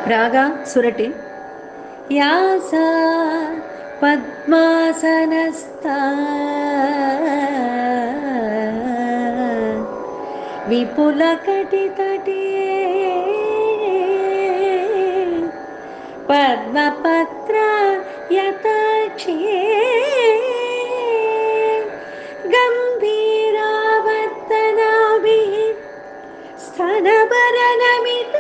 ರಾಗ ಸುರಟಿ. ಯಾಸ ಪದ್ಮಾಸನಸ್ಥ ವಿಪುಲ ಕಟಿತಟೇ ಪದ್ಮಪತ್ರ ಯತಾಕ್ಷೇ ಗಂಭೀರಾವರ್ತನಾಭಿಃ ಸ್ತನಭರನಮಿತ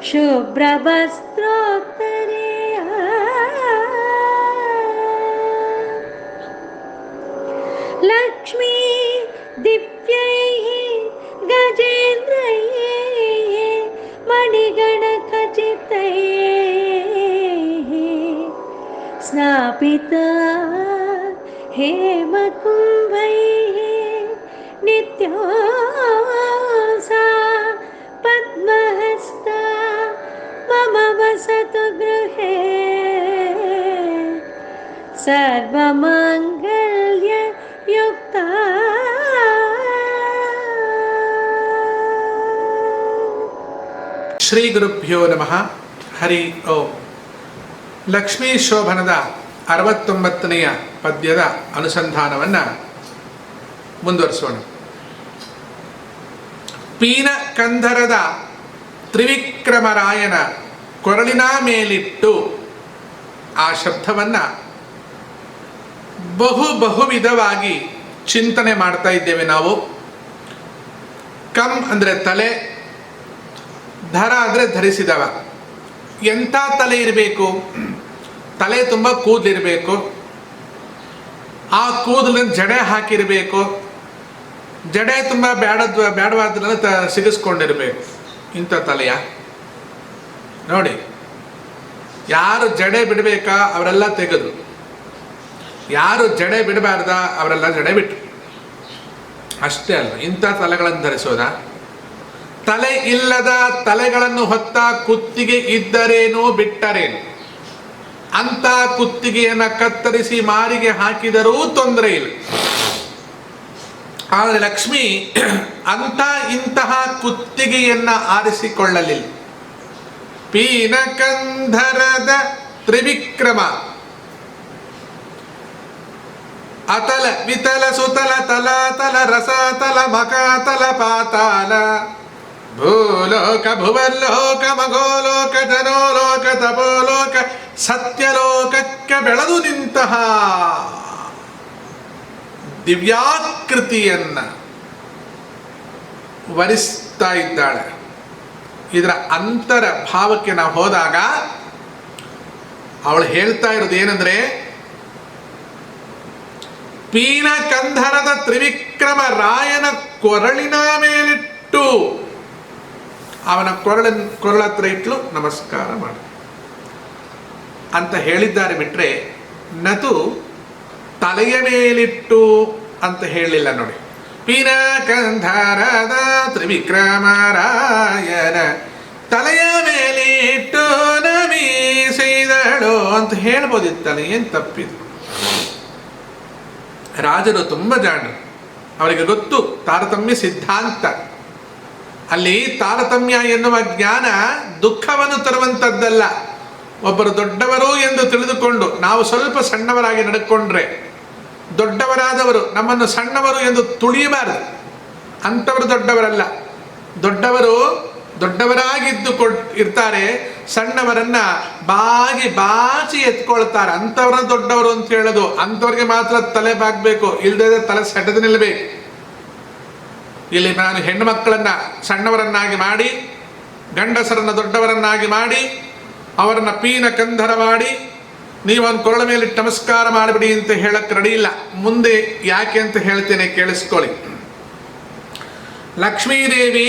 ಶುಭ್ರವಸ್ತ್ರೋತ್ತರೇ ಲಕ್ಷ್ಮೀ ದಿವ್ಯೈಃ ಗಜೇಂದ್ರೈಃ ಮಣಿಗಣಖಚಿತೈಃ ಸ್ನಾಪಿತಾ ಹೇಮಕುಂಭೈಃ ನಿತ್ಯೋ ಸಾ ಪದ್ಮಹಸ್ತಾ ಮಮ ವಸತು ಗೃಹೇ ಸರ್ವಮಂಗಲ್ಯ ಯುಕ್ತಾ. ಶ್ರೀ ಗುರುಭ್ಯೋ ನಮಃ. ಹರಿ ಓಂ. ಲಕ್ಷ್ಮೀ ಶೋಭನದ 69ನೆಯ ಪದ್ಯದ ಅನುಸಂಧಾನವನ್ನು ಮುಂದುವರಿಸೋಣ. ಪೀನ ಕಂಧರದ ತ್ರಿವಿಕ್ರಮರಾಯನ ಕೊರಳಿನ ಮೇಲಿಟ್ಟು ಆ ಶಬ್ದವನ್ನು ಬಹುವಿಧವಾಗಿ ಚಿಂತನೆ ಮಾಡ್ತಾ ಇದ್ದೇವೆ ನಾವು. ಕಂ ಅಂದರೆ ತಲೆ, ಧರ ಅಂದರೆ ಧರಿಸಿದವ. ಎಂಥ ತಲೆ ಇರಬೇಕು? ತಲೆ ತುಂಬ ಕೂದಲಿರಬೇಕು, ಆ ಕೂದಲನ್ನು ಜಡೆ ಹಾಕಿರಬೇಕು, ಜಡೆ ತುಂಬ ಬೇಡವಾದನ್ನು ಸಿಗಿಸ್ಕೊಂಡಿರಬೇಕು. ಇಂಥ ತಲೆಯ ನೋಡಿ, ಯಾರು ಜಡೆ ಬಿಡಬೇಕಾ ಅವರೆಲ್ಲ ತೆಗೆದು, ಯಾರು ಜಡೆ ಬಿಡಬಾರ್ದ ಅವರೆಲ್ಲ ಜಡೆ ಬಿಟ್ಟರು. ಅಷ್ಟೇ ಅಲ್ಲ, ಇಂಥ ತಲೆಗಳನ್ನು ಧರಿಸೋದ? ತಲೆ ಇಲ್ಲದ ತಲೆಗಳನ್ನು ಹೊತ್ತ ಕುತ್ತಿಗೆ ಇದ್ದರೇನು ಬಿಟ್ಟರೇನು, ಅಂತ ಕುತ್ತಿಗೆಯನ್ನು ಕತ್ತರಿಸಿ ಮಾರಿಗೆ ಹಾಕಿದರೂ ತೊಂದರೆ ಇಲ್ಲ. ಆದರೆ ಲಕ್ಷ್ಮಿ ಅಂತ ಇಂತಹ ಕುತ್ತಿಗೆಯನ್ನು ಆರಿಸಿಕೊಳ್ಳಲಿಲ್ಲ. ಪೀನಕಂಧರದ ತ್ರಿವಿಕ್ರಮ, ಅತಲ ವಿತಲ ಸುತಲ ತಲಾತಲ ರಸಾತಲ ಮಕಾತಲ ಪಾತಾಲ ಭೂಲೋಕ ಭುವರ್ಲೋಕ ಮಗೋಲೋಕ ಜನೋಲೋಕ ತಪೋಲೋಕ ಸತ್ಯಲೋಕಕ್ಕೆ ಬೆಳೆದು ನಿಂತಹ ದಿವ್ಯಾಕೃತಿಯನ್ನ ವರಿಸ್ತಾ ಇದ್ದಾಳೆ. ಇದರ ಅಂತರ ಭಾವಕ್ಕೆ ನಾವು ಹೋದಾಗ ಅವಳು ಹೇಳ್ತಾ ಇರೋದು ಏನಂದ್ರೆ, ಪೀನ ಕಂಧರದ ತ್ರಿವಿಕ್ರಮ ರಾಯನ ಕೊರಳಿನ ಮೇಲಿಟ್ಟು, ಅವನ ಕೊರಳ ಹತ್ರ ಇಟ್ಲು ನಮಸ್ಕಾರ ಮಾಡಿ ಅಂತ ಹೇಳಿದ್ದಾರೆ ಬಿಟ್ರೆ, ನತು ತಲೆಯ ಮೇಲಿಟ್ಟು ಅಂತ ಹೇಳಲಿಲ್ಲ ನೋಡಿ. ಪೀನ ಕಂಧರದ ತ್ರಿವಿಕ್ರಮ ರಾಯನ ತಲೆಯ ಮೇಲಿಟ್ಟು ನಮಿಸಿದಳು ಅಂತ ಹೇಳ್ಬೋದಿತ್ತಲ್ಲ, ಏನು ತಪ್ಪಿದು? ರಾಜರು ತುಂಬ ಜಾಣರು, ಅವರಿಗೆ ಗೊತ್ತು ತಾರತಮ್ಯ ಸಿದ್ಧಾಂತ. ಅಲ್ಲಿ ತಾರತಮ್ಯ ಎನ್ನುವ ಜ್ಞಾನ ದುಃಖವನ್ನು ತರುವಂಥದ್ದಲ್ಲ. ಒಬ್ಬರು ದೊಡ್ಡವರು ಎಂದು ತಿಳಿದುಕೊಂಡು ನಾವು ಸ್ವಲ್ಪ ಸಣ್ಣವರಾಗಿ ನಡ್ಕೊಂಡ್ರೆ, ದೊಡ್ಡವರಾದವರು ನಮ್ಮನ್ನು ಸಣ್ಣವರು ಎಂದು ತುಳಿಯಬಾರದು. ಅಂಥವರು ದೊಡ್ಡವರಲ್ಲ. ದೊಡ್ಡವರು ದೊಡ್ಡವರಾಗಿದ್ದು ಇರ್ತಾರೆ, ಸಣ್ಣವರನ್ನ ಬಾಚಿ ಎತ್ಕೊಳ್ತಾರೆ. ಅಂಥವ್ರ ದೊಡ್ಡವರು ಅಂತ ಹೇಳೋದು. ಅಂಥವ್ರಿಗೆ ಮಾತ್ರ ತಲೆ ಬಾಗಬೇಕು, ಇಲ್ಲದೆ ತಲೆ ಸೆಟದು ನಿಲ್ಲಬೇಕು. ಇಲ್ಲಿ ನಾನು ಹೆಣ್ಣು ಮಕ್ಕಳನ್ನ ಸಣ್ಣವರನ್ನಾಗಿ ಮಾಡಿ, ಗಂಡಸರನ್ನ ದೊಡ್ಡವರನ್ನಾಗಿ ಮಾಡಿ, ಅವರನ್ನ ಪೀನ ಕಂಧರ ಮಾಡಿ, ನೀವೊಂದು ಕೊರಳ ಮೇಲಿಟ್ಟು ನಮಸ್ಕಾರ ಮಾಡಿಬಿಡಿ ಅಂತ ಹೇಳಕ್ಕೆ ರೆಡಿ ಇಲ್ಲ. ಮುಂದೆ ಯಾಕೆ ಅಂತ ಹೇಳ್ತೇನೆ, ಕೇಳಿಸ್ಕೊಳ್ಳಿ. ಲಕ್ಷ್ಮೀದೇವಿ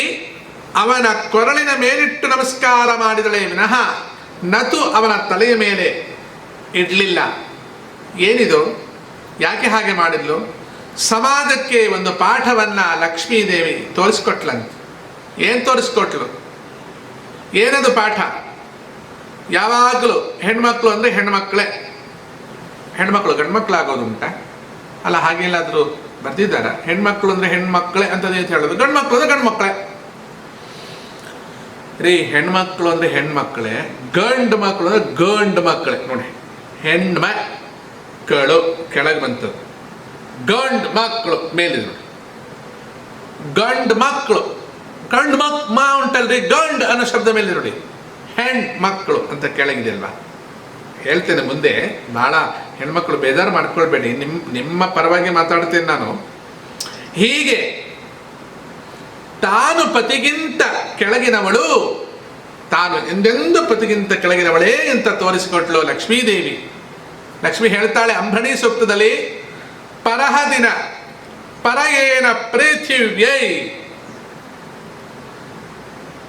ಅವನ ಕೊರಳಿನ ಮೇಲಿಟ್ಟು ನಮಸ್ಕಾರ ಮಾಡಿದಳೆ ವಿನಃ ನತು ಅವನ ತಲೆಯ ಮೇಲೆ ಇಡಲಿಲ್ಲ. ಏನಿದು? ಯಾಕೆ ಹಾಗೆ ಮಾಡಿದ್ಲು? ಸಮಾಜಕ್ಕೆ ಒಂದು ಪಾಠವನ್ನ ಲಕ್ಷ್ಮೀದೇವಿ ತೋರಿಸ್ಕೊಟ್ಲಂತೆ. ಏನು ತೋರಿಸ್ಕೊಟ್ಲು? ಏನದು ಪಾಠ? ಯಾವಾಗಲೂ ಹೆಣ್ಮಕ್ಳು ಅಂದರೆ ಹೆಣ್ಮಕ್ಳೇ. ಹೆಣ್ಮಕ್ಳು ಗಂಡ್ಮಕ್ಳು ಆಗೋದುಂಟ ಅಲ್ಲ? ಹಾಗೆಲ್ಲಾದರೂ ಬರ್ತಿದ್ದಾರ? ಹೆಣ್ಮಕ್ಳು ಅಂದ್ರೆ ಹೆಣ್ಮಕ್ಳೇ ಅಂತದೇ ಹೇಳೋದು, ಗಂಡು ಮಕ್ಳು ಅಂದ್ರೆ ಗಂಡು ಮಕ್ಕಳೇ ರೀ. ಹೆಣ್ಮಕ್ಳು ಅಂದ್ರೆ ಹೆಣ್ಮಕ್ಳೇ, ಗಂಡು ಮಕ್ಕಳು ಅಂದ್ರೆ ಗಂಡು ಮಕ್ಕಳೇ. ನೋಡಿ, ಹೆಣ್ಮಕ್ಕಳು ಕೆಳಗೆ ಬಂತದ್ದು, ಗಂಡು ಮಕ್ಕಳು ಮೇಲಿದೆ ನೋಡಿ. ಗಂಡು ಮಕ್ಕಳು, ಗಂಡು ಮಾ ಉಂಟಲ್ರಿ, ಗಂಡ್ ಅನ್ನೋ ಶಬ್ದ ಮೇಲೆ ನೋಡಿ, ಹೆಣ್ಮಕ್ಳು ಅಂತ ಕೆಳಗಿದೆ ಅಲ್ವಾ. ಹೇಳ್ತೇನೆ ಮುಂದೆ, ಬಹಳ ಹೆಣ್ಮಕ್ಳು ಬೇಜಾರು ಮಾಡ್ಕೊಳ್ಬೇಡಿ, ನಿಮ್ಮ ಪರವಾಗಿ ಮಾತಾಡ್ತೇನೆ ನಾನು. ಹೀಗೆ ತಾನು ಪತಿಗಿಂತ ಕೆಳಗಿನವಳು, ತಾನು ಎಂದೆಂದು ಪತಿಗಿಂತ ಕೆಳಗಿನವಳೇ ಅಂತ ತೋರಿಸಿಕೊಟ್ಲು ಲಕ್ಷ್ಮೀದೇವಿ. ಲಕ್ಷ್ಮಿ ಹೇಳ್ತಾಳೆ ಅಂಬರಣಿ ಸೂಕ್ತದಲ್ಲಿ, ಪರಹದಿನ ಪರಯೇನ ಪೃಥಿವ್ಯೈ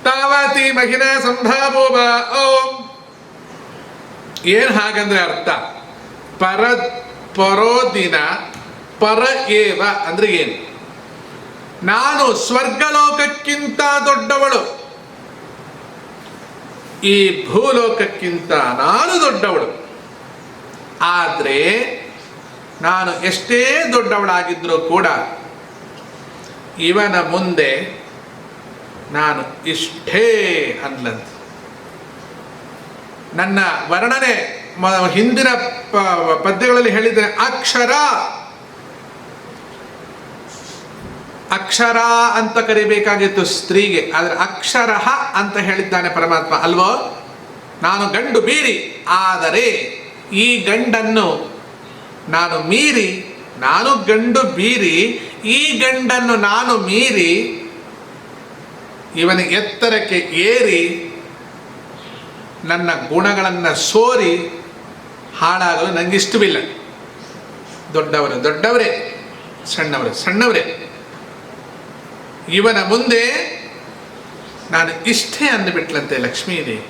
ತಾವತಿ ಮಹಿನ ಸಂಭಾವೋವ ಓಂ. ಏನ್ ಹಾಗಂದ್ರೆ ಅರ್ಥ, ಪರೋದಿನ ಪರ ಏವ ಅಂದ್ರೆ ಏನು? ನಾನು ಸ್ವರ್ಗಲೋಕಕ್ಕಿಂತ ದೊಡ್ಡವಳು, ಈ ಭೂಲೋಕಕ್ಕಿಂತ ನಾನು ದೊಡ್ಡವಳು. ಆದ್ರೆ ನಾನು ಎಷ್ಟೇ ದೊಡ್ಡವಳಾಗಿದ್ರೂ ಕೂಡ ಇವನ ಮುಂದೆ ನಾನು ಇಷ್ಟೇ ಅನ್ಲಂತ. ನನ್ನ ವರ್ಣನೆ ಹಿಂದಿನ ಪದ್ಯಗಳಲ್ಲಿ ಹೇಳಿದ್ದೇನೆ, ಅಕ್ಷರ ಅಂತ ಕರಿಬೇಕಾಗಿತ್ತು ಸ್ತ್ರೀಗೆ, ಆದರೆ ಅಕ್ಷರಃ ಅಂತ ಹೇಳಿದ್ದಾನೆ ಪರಮಾತ್ಮ ಅಲ್ವೋ. ನಾನು ಗಂಡು ಬೀರಿ, ಆದರೆ ಈ ಗಂಡನ್ನು ನಾನು ಮೀರಿ, ನಾನು ಗಂಡು ಬೀರಿ, ಈ ಗಂಡನ್ನು ನಾನು ಮೀರಿ ಇವನ ಎತ್ತರಕ್ಕೆ ಏರಿ ನನ್ನ ಗುಣಗಳನ್ನು ಸೋರಿ ಹಾಳಾಗಲು ನನಗಿಷ್ಟವಿಲ್ಲ. ದೊಡ್ಡವರು ದೊಡ್ಡವರೇ, ಸಣ್ಣವರು ಸಣ್ಣವರೇ. ಇವನ ಮುಂದೆ ನಾನು ಇಷ್ಟೇ ಅಂದುಬಿಟ್ಲಂತೆ ಲಕ್ಷ್ಮೀದೇವಿ.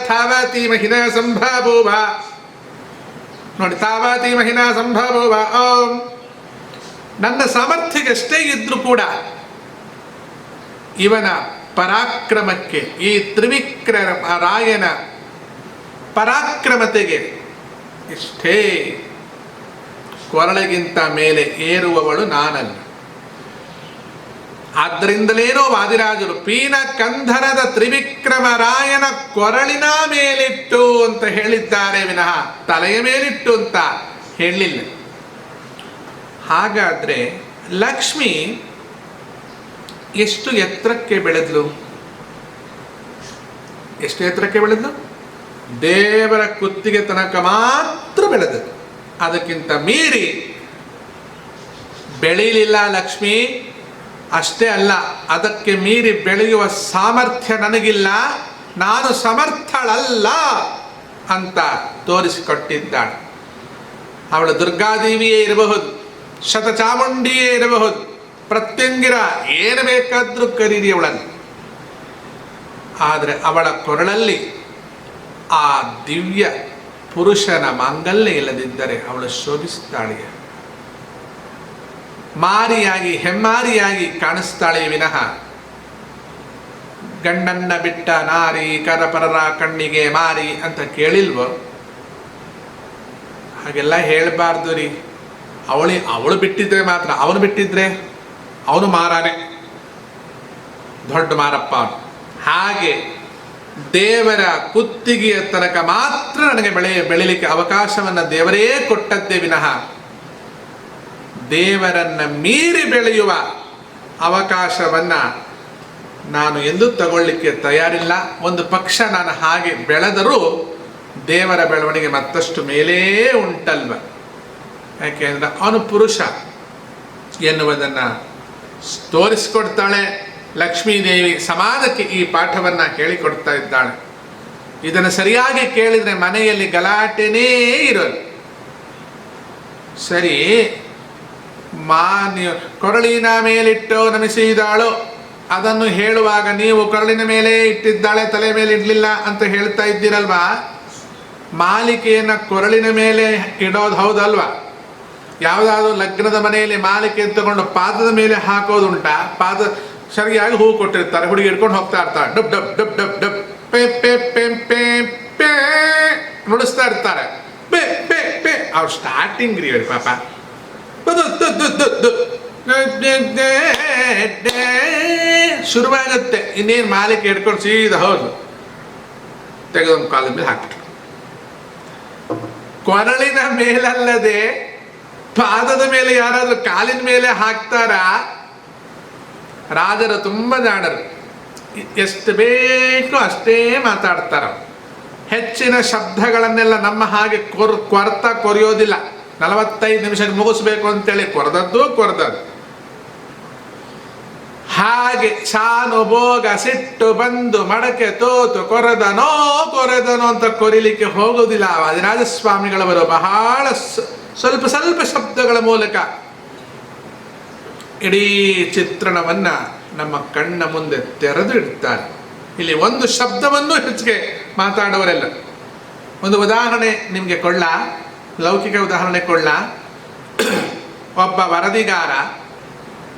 ತಾವತಿ ಮಹಿನ ಸಂಭಾವೋಭ ನೋಡಿ, ತಾವತಿ ಮಹಿನ ಸಂಭಾವೋಭ ಓಂ. ನನ್ನ ಸಾಮರ್ಥ್ಯಗಷ್ಟೇ ಇದ್ರೂ ಕೂಡ ಇವನ ಪರಾಕ್ರಮಕ್ಕೆ, ಈ ತ್ರಿವಿಕ್ರಮರಾಯನ ಪರಾಕ್ರಮತೆಗೆ ಇಷ್ಟೇ, ಕೊರಳಿಗಿಂತ ಮೇಲೆ ಏರುವವಳು ನಾನಲ್ಲ. ಆದ್ದರಿಂದಲೇನೋ ವಾದಿರಾಜರು ಪೀನ ಕಂಧರದ ತ್ರಿವಿಕ್ರಮರಾಯನ ಕೊರಳಿನ ಮೇಲಿಟ್ಟು ಅಂತ ಹೇಳಿದ್ದಾರೆ ವಿನಃ ತಲೆಯ ಮೇಲಿಟ್ಟು ಅಂತ ಹೇಳಲಿಲ್ಲ. ಹಾಗಾದ್ರೆ ಲಕ್ಷ್ಮಿ ಎಷ್ಟು ಎತ್ತರಕ್ಕೆ ಬೆಳೆದ್ಲು? ಎಷ್ಟು ಎತ್ತರಕ್ಕೆ ಬೆಳೆದ್ಲು? ದೇವರ ಕುತ್ತಿಗೆ ತನಕ ಮಾತ್ರ ಬೆಳೆದದ್ದು, ಅದಕ್ಕಿಂತ ಮೀರಿ ಬೆಳೀಲಿಲ್ಲ ಲಕ್ಷ್ಮಿ. ಅಷ್ಟೇ ಅಲ್ಲ, ಅದಕ್ಕೆ ಮೀರಿ ಬೆಳೆಯುವ ಸಾಮರ್ಥ್ಯ ನನಗಿಲ್ಲ, ನಾನು ಸಮರ್ಥಳಲ್ಲ ಅಂತ ತೋರಿಸಿಕೊಟ್ಟಿದ್ದಾಳೆ. ಅವಳು ದುರ್ಗಾದೇವಿಯೇ ಇರಬಹುದು, ಶತಚಾಮುಂಡಿಯೇ ಇರಬಹುದು, ಪ್ರತ್ಯಂಗಿರ ಏನು ಬೇಕಾದ್ರೂ ಕರೀರಿ ಅವಳನ್ನು. ಆದರೆ ಅವಳ ಕೊರಳಲ್ಲಿ ಆ ದಿವ್ಯ ಪುರುಷನ ಮಾಂಗಲ್ಯ ಇಲ್ಲದಿದ್ದರೆ ಅವಳು ಶೋಭಿಸ್ತಾಳೆ, ಮಾರಿಯಾಗಿ ಹೆಮ್ಮಾರಿಯಾಗಿ ಕಾಣಿಸ್ತಾಳೆ ವಿನಃ ಗಂಡನ್ನ ಬಿಟ್ಟ ನಾರಿ ಕರಪರರ ಕಣ್ಣಿಗೆ ಮಾರಿ ಅಂತ ಕೇಳಿಲ್ವೋ? ಹಾಗೆಲ್ಲ ಹೇಳಬಾರ್ದು ರೀ. ಅವಳು ಬಿಟ್ಟಿದ್ರೆ ಮಾತ್ರ, ಅವನು ಬಿಟ್ಟಿದ್ರೆ ಅವನು ಮಾರಾನೆ, ದೊಡ್ಡ ಮಾರಪ್ಪ ಅವನು. ಹಾಗೆ ದೇವರ ಕುತ್ತಿಗೆಯ ತನಕ ಮಾತ್ರ ನನಗೆ ಬೆಳಿಲಿಕ್ಕೆ ಅವಕಾಶವನ್ನು ದೇವರೇ ಕೊಟ್ಟದ್ದೇ ವಿನಃ ದೇವರನ್ನ ಮೀರಿ ಬೆಳೆಯುವ ಅವಕಾಶವನ್ನ ನಾನು ಎಂದೂ ತಗೊಳ್ಳಿಕ್ಕೆ ತಯಾರಿಲ್ಲ. ಒಂದು ಪಕ್ಷ ನಾನು ಹಾಗೆ ಬೆಳೆದರೂ ದೇವರ ಬೆಳವಣಿಗೆ ಮತ್ತಷ್ಟು ಮೇಲೇ ಉಂಟಲ್ವ. ಯಾಕೆಂದ್ರೆ ಅವನು ಪುರುಷ ಎನ್ನುವುದನ್ನು ತೋರಿಸಿಕೊಡ್ತಾಳೆ ಲಕ್ಷ್ಮೀದೇವಿ. ಸಮಾಜಕ್ಕೆ ಈ ಪಾಠವನ್ನು ಹೇಳಿಕೊಡ್ತಾ ಇದ್ದಾಳೆ. ಇದನ್ನು ಸರಿಯಾಗಿ ಕೇಳಿದರೆ ಮನೆಯಲ್ಲಿ ಗಲಾಟೆನೇ ಇರೋದು. ಸರಿ, ನೀವು ಕೊರಳಿನ ಮೇಲಿಟ್ಟು ನಮಿಸಿದಾಳು, ಅದನ್ನು ಹೇಳುವಾಗ ನೀವು ಕೊರಳಿನ ಮೇಲೆ ಇಟ್ಟಿದ್ದಾಳೆ, ತಲೆ ಮೇಲೆ ಇಡಲಿಲ್ಲ ಅಂತ ಹೇಳ್ತಾ ಇದ್ದೀರಲ್ವಾ? ಮಾಲಿಕೆಯನ್ನು ಕೊರಳಿನ ಮೇಲೆ ಇಡೋದು ಹೌದಲ್ವಾ? ಯಾವುದಾದ್ರೂ ಲಗ್ನದ ಮನೆಯಲ್ಲಿ ಮಾಲಿಕೆ ತಗೊಂಡು ಪಾದದ ಮೇಲೆ ಹಾಕೋದುಂಟಾ? ಪಾದ ಸರಿಯಾಗಿ ಹೂ ಕೊಟ್ಟಿರ್ತಾರೆ, ಹುಡುಗಿ ಹಿಡ್ಕೊಂಡು ಹೋಗ್ತಾ ಇರ್ತಾರೆ, ಡಬ್ ಡಬ್ ಡಬ್ ಡಬ್ ಡಬ್ ಪೇ ಪೇ ಪೇ ಪೇ ಪೇ ನುಡಿಸ್ತಾ ಇರ್ತಾರೆ, ಪೇ ಪೇ ಪೇ. ಅವ್ರು ಸ್ಟಾರ್ಟಿಂಗ್ ರೀ ಅವ್ರಿ ಪಾಪ, ಶುರುವಾಗುತ್ತೆ. ಇನ್ನೇನು ಮಾಲಿಕೆ ಹಿಡ್ಕೊಂಡು ಸೀದಾ ಹೌದು ತೆಗೆದೊಂದು ಕಾಲದ ಮೇಲೆ ಹಾಕ್ಬಿಟ್ರು. ಕೊರಳಿನ ಮೇಲಲ್ಲದೆ ಪಾದದ ಮೇಲೆ ಯಾರಾದ್ರೂ ಕಾಲಿನ ಮೇಲೆ ಹಾಕ್ತಾರ? ರಾಜರು ತುಂಬ ಜಾಣರು, ಎಷ್ಟು ಬೇಕೋ ಅಷ್ಟೇ ಮಾತಾಡ್ತಾರ. ಹೆಚ್ಚಿನ ಶಬ್ದಗಳನ್ನೆಲ್ಲ ನಮ್ಮ ಹಾಗೆ ಕೊರೆಯೋದಿಲ್ಲ. 45 ನಿಮಿಷಕ್ಕೆ ಮುಗಿಸ್ಬೇಕು ಅಂತೇಳಿ ಕೊರೆದದ್ದು. ಹಾಗೆ ಸಾನುಭೋಗ ಸಿಟ್ಟು ಬಂದು ಮಡಕೆ ತೋತು ಕೊರೆದನೋ ಅಂತ ಕೊರಿಲಿಕ್ಕೆ ಹೋಗುವುದಿಲ್ಲ. ವಾದಿರಾಜಸ್ವಾಮಿಗಳವರು ಬಹಳ ಸ್ವಲ್ಪ ಶಬ್ದಗಳ ಮೂಲಕ ಇಡೀ ಚಿತ್ರಣವನ್ನ ನಮ್ಮ ಕಣ್ಣ ಮುಂದೆ ತೆರೆದು ಇಡ್ತಾರೆ. ಇಲ್ಲಿ ಒಂದು ಶಬ್ದವನ್ನು ಹೆಚ್ಚಿಗೆ ಮಾತಾಡುವರೆಲ್ಲ. ಒಂದು ಉದಾಹರಣೆ ನಿಮಗೆ ಕೊಳ್ಳ, ಲೌಕಿಕ ಉದಾಹರಣೆ ಕೊಳ್ಳ. ಒಬ್ಬ ವರದಿಗಾರ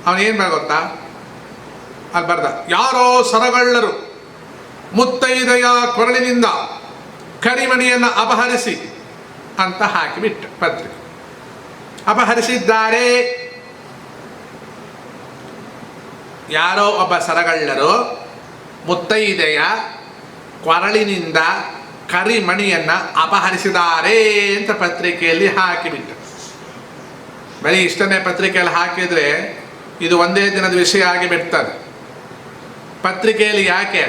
ಅವನೇನ್ ಗೊತ್ತಾ, ಅಲ್ಲಿ ಬರ್ದ, ಯಾರೋ ಸರಗಳ್ಳರು ಮುತ್ತೈದೆಯ ಕೊರಳಿನಿಂದ ಕರಿಮಣಿಯನ್ನು ಅಪಹರಿಸಿ ಅಂತ ಹಾಕಿಬಿಟ್ಟ ಪತ್ರಿಕೆ. ಅಪಹರಿಸಿದ್ದಾರೆ. ಯಾರೋ ಒಬ್ಬ ಸರಗಳ್ಳರು ಮುತ್ತೈದೆಯ ಕೊರಳಿನಿಂದ ಕರಿಮಣಿಯನ್ನ ಅಪಹರಿಸಿದ್ದಾರೆ ಅಂತ ಪತ್ರಿಕೆಯಲ್ಲಿ ಹಾಕಿಬಿಟ್ಟ. ಬರೀ ಇಷ್ಟನ್ನೇ ಪತ್ರಿಕೆಯಲ್ಲಿ ಹಾಕಿದ್ರೆ ಇದು ಒಂದೇ ದಿನದ ವಿಷಯ ಆಗಿ ಬಿಡ್ತದೆ. ಪತ್ರಿಕೆಯಲ್ಲಿ ಯಾಕೆ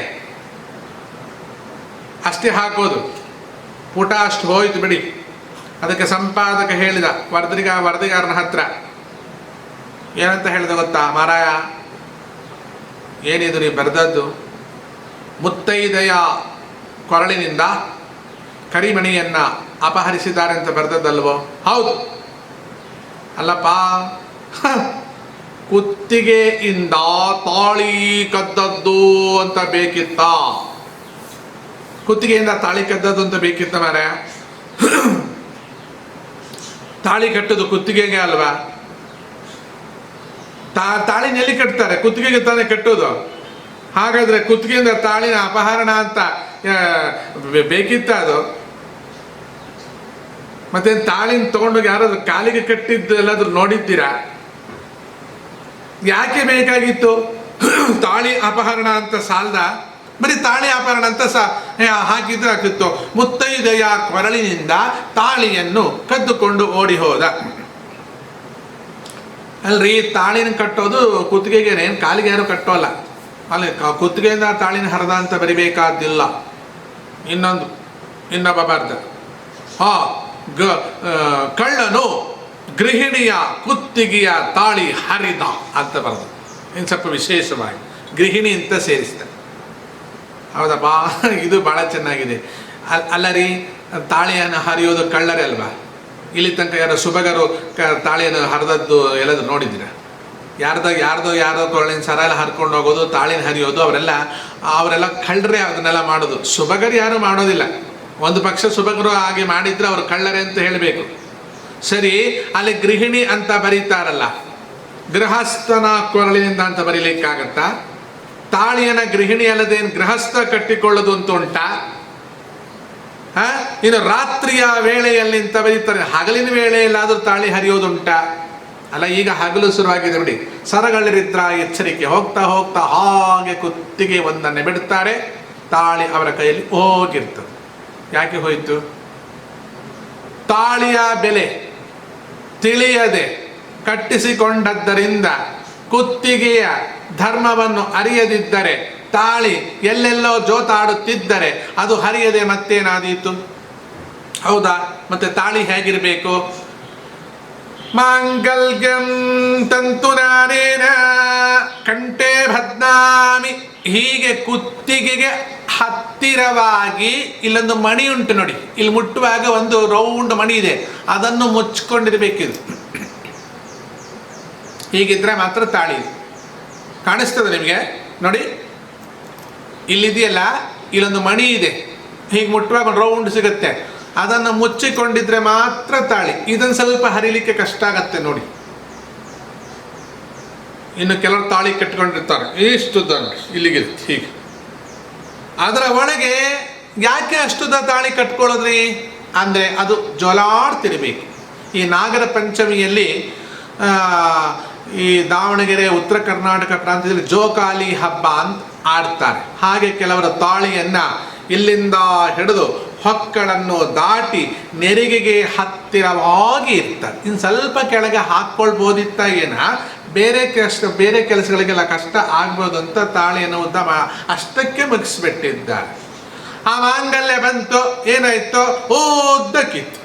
ಅಷ್ಟೇ ಹಾಕೋದು, ಪುಟ ಅಷ್ಟು ಹೋಯ್ತು ಬಿಡಿ. ಅದಕ್ಕೆ ಸಂಪಾದಕ ಹೇಳಿದ ವರದಿಗಾರನ ಹತ್ರ ಏನಂತ ಹೇಳಿದ ಗೊತ್ತಾ, ಮಾರಾಯ ಏನಿದು ನೀವು ಬರೆದದ್ದು? ಮುತ್ತೈದೆಯ ಕೊರಳಿನಿಂದ ಕರಿಮಣಿಯನ್ನ ಅಪಹರಿಸಿದ್ದಾರೆ ಅಂತ ಬರೆದದ್ದಲ್ವೋ? ಹೌದು. ಅಲ್ಲಪ್ಪ, ಕುತ್ತಿಗೆಯಿಂದ ತಾಳಿ ಕದ್ದದ್ದು ಅಂತ ಬೇಕಿತ್ತ? ಕುತ್ತಿಗೆಯಿಂದ ತಾಳಿ ಕದ್ದದ್ದು ಅಂತ ಬೇಕಿತ್ತ ಮಾರಾಯ? ತಾಳಿ ಕಟ್ಟೋದು ಕುತ್ತಿಗೆಗೆ ಅಲ್ವಾ? ತಾಳಿನ ಎಲ್ಲಿ ಕಟ್ತಾರೆ? ಕುತ್ತಿಗೆಗೆ ತಾನೇ ಕಟ್ಟೋದು. ಹಾಗಾದ್ರೆ ಕುತ್ತಿಗೆಯಿಂದ ತಾಳಿನ ಅಪಹರಣ ಅಂತ ಬೇಕಿತ್ತ ಅದು? ಮತ್ತೆ ತಾಳಿನ ತಗೊಂಡೋಗಿ ಯಾರಾದ್ರೂ ಕಾಲಿಗೆ ಕಟ್ಟಿದ್ದು ಎಲ್ಲಾದ್ರೂ ನೋಡಿದ್ದೀರಾ? ಯಾಕೆ ಬೇಕಾಗಿತ್ತು? ತಾಳಿ ಅಪಹರಣ ಅಂತ ಸಾಲದ? ಬರೀ ತಾಳಿ ಅಪಹರಣ ಅಂತ ಹಾಕಿದ್ರೆ ಆಗ್ತಿತ್ತು. ಮುತ್ತೈದೆಯ ಕೊರಳಿನಿಂದ ತಾಳಿಯನ್ನು ಕದ್ದುಕೊಂಡು ಓಡಿ ಹೋದ. ಅಲ್ರಿ, ತಾಳಿನ ಕಟ್ಟೋದು ಕುತ್ತಿಗೆಗೆ, ಕಾಲಿಗೆ ಯಾರು ಕಟ್ಟೋಲ್ಲ. ಅಲ್ಲಿ ಕುತ್ತಿಗೆಯಿಂದ ತಾಳಿನ ಹರದ ಅಂತ ಬರಿಬೇಕಾದಿಲ್ಲ. ಇನ್ನೊಬ್ಬ ಬರ್ದ, ಕಳ್ಳನು ಗೃಹಿಣಿಯ ಕುತ್ತಿಗೆಯ ತಾಳಿ ಹರಿದ ಅಂತ ಬರೆದ. ಇನ್ನು ಸ್ವಲ್ಪ ವಿಶೇಷವಾಗಿ ಗೃಹಿಣಿ ಅಂತ ಸೇರಿಸ್ತಾರೆ. ಹೌದಪ್ಪ, ಇದು ಭಾಳ ಚೆನ್ನಾಗಿದೆ. ಅಲ್ಲ ರೀ, ತಾಳಿಯನ್ನು ಹರಿಯೋದು ಕಳ್ಳರೇ ಅಲ್ವಾ? ಇಲ್ಲಿ ತನಕ ಯಾರೋ ಸುಬಗರು ತಾಳಿಯನ್ನು ಹರಿದದ್ದು ಎಲ್ಲದು ನೋಡಿದ್ದೀರ? ಯಾರ್ದೋ ಕೊರಳಿನ ಸರ ಎಲ್ಲ ಹರ್ಕೊಂಡು ಹೋಗೋದು, ತಾಳಿನ ಹರಿಯೋದು, ಅವರೆಲ್ಲ ಕಳ್ಳರೇ ಅದನ್ನೆಲ್ಲ ಮಾಡೋದು. ಸುಬಗರು ಯಾರು ಮಾಡೋದಿಲ್ಲ. ಒಂದು ಪಕ್ಷ ಸುಬಗರು ಹಾಗೆ ಮಾಡಿದ್ರೆ ಅವರು ಕಳ್ಳರೇ ಅಂತ ಹೇಳಬೇಕು. ಸರಿ, ಅಲ್ಲಿ ಗೃಹಿಣಿ ಅಂತ ಬರೀತಾರಲ್ಲ, ಗೃಹಸ್ಥನ ಕೊರಳಿನಿಂದ ಅಂತ ಬರೀಲಿಕ್ಕಾಗತ್ತಾ? ತಾಳಿಯನ್ನ ಗೃಹಿಣಿ ಅಲ್ಲದೇನು ಗೃಹಸ್ಥ ಕಟ್ಟಿಕೊಳ್ಳೋದು ಅಂತ ಉಂಟಾ? ಇನ್ನು ರಾತ್ರಿಯ ವೇಳೆಯಲ್ಲಿ ಅಂತ ಬರೀತಾರೆ, ಹಗಲಿನ ವೇಳೆಯಲ್ಲಾದ್ರೂ ತಾಳಿ ಹರಿಯೋದುಂಟಾ? ಅಲ್ಲ, ಈಗ ಹಗಲು ಶುರುವಾಗಿದೆ ಬಿಡಿ. ಸರಗಳರಿದ್ರ ಎಚ್ಚರಿಕೆ. ಹೋಗ್ತಾ ಹಾಗೆ ಕುತ್ತಿಗೆ ಒಂದನ್ನೇ ಬಿಡ್ತಾರೆ, ತಾಳಿ ಅವರ ಕೈಯಲ್ಲಿ ಹೋಗಿರ್ತದೆ. ಯಾಕೆ ಹೋಯಿತು? ತಾಳಿಯ ಬೆಲೆ ತಿಳಿಯದೆ ಕಟ್ಟಿಸಿಕೊಂಡದ್ದರಿಂದ, ಕುತ್ತಿಗೆಯ ಧರ್ಮವನ್ನು ಅರಿಯದಿದ್ದರೆ, ತಾಳಿ ಎಲ್ಲೆಲ್ಲೋ ಜೋತಾಡುತ್ತಿದ್ದರೆ ಅದು ಹರಿಯದೆ ಮತ್ತೇನಾದೀತು? ಹೌದಾ? ಮತ್ತೆ ತಾಳಿ ಹೇಗಿರಬೇಕು? ಮಾಂಗಲ್ಯಂ ತಂತುನಾನೇನ ಕಂಠೇ ಭದ್ನಾಮಿ. ಹೀಗೆ ಕುತ್ತಿಗೆಗೆ ಹತ್ತಿರವಾಗಿ ಇಲ್ಲೊಂದು ಮಣಿ ಉಂಟು ನೋಡಿ, ಇಲ್ಲಿ ಮುಟ್ಟುವಾಗ ಒಂದು ರೌಂಡ್ ಮಣಿ ಇದೆ, ಅದನ್ನು ಮುಚ್ಕೊಂಡಿರ್ಬೇಕಿದು. ಹೀಗಿದ್ರೆ ಮಾತ್ರ ತಾಳಿ. ಕಾಣಿಸ್ತದೆ ನಿಮಗೆ ನೋಡಿ, ಇಲ್ಲಿದೆಯಲ್ಲ, ಇಲ್ಲೊಂದು ಮಣಿ ಇದೆ, ಹೀಗೆ ಮುಟ್ಟುವಾಗ ಒಂದು ರೌಂಡ್ ಸಿಗುತ್ತೆ, ಅದನ್ನು ಮುಚ್ಚಿಕೊಂಡಿದ್ರೆ ಮಾತ್ರ ತಾಳಿ. ಇದನ್ನು ಸ್ವಲ್ಪ ಹರಿಲಿಕ್ಕೆ ಕಷ್ಟ ಆಗತ್ತೆ ನೋಡಿ. ಇನ್ನು ಕೆಲವರು ತಾಳಿ ಕಟ್ಕೊಂಡಿರ್ತಾರೆ, ಇಷ್ಟುದ್ದ ಇಲ್ಲಿಗೆ ಹೀಗೆ. ಅದರ ಒಳಗೆ ಯಾಕೆ ಅಷ್ಟುದ್ದ ತಾಳಿ ಕಟ್ಕೊಳ್ಳೋದ್ರಿ ಅಂದ್ರೆ ಅದು ಜೋಲಾಡ್ತಿರ್ಬೇಕು. ಈ ನಾಗರ ಪಂಚಮಿಯಲ್ಲಿ ಈ ದಾವಣಗೆರೆ ಉತ್ತರ ಕರ್ನಾಟಕ ಪ್ರಾಂತ್ಯದಲ್ಲಿ ಜೋಕಾಲಿ ಹಬ್ಬ ಅಂತ ಆಡ್ತಾರೆ. ಹಾಗೆ ಕೆಲವರ ತಾಳಿಯನ್ನು ಇಲ್ಲಿಂದ ಹಿಡಿದು ಹೊಕ್ಕಳನ್ನು ದಾಟಿ ನೆರಿಗೆಗೆ ಹತ್ತಿರವಾಗಿ ಇರ್ತಾರೆ. ಇನ್ನು ಸ್ವಲ್ಪ ಕೆಳಗೆ ಹಾಕ್ಕೊಳ್ಬೋದಿತ್ತ ಬೇರೆ ಕೆಲಸಗಳಿಗೆಲ್ಲ ಕಷ್ಟ ಆಗ್ಬೋದು ಅಂತ ತಾಳಿಯನ್ನು ಉದ್ದ ಅಷ್ಟಕ್ಕೆ ಮುಗಿಸ್ಬಿಟ್ಟಿದ್ದಾರೆ. ಆ ಮಾಂಗಲ್ಯ ಬಂತು, ಏನಾಯ್ತು, ಉದ್ದಕ್ಕಿತ್ತು.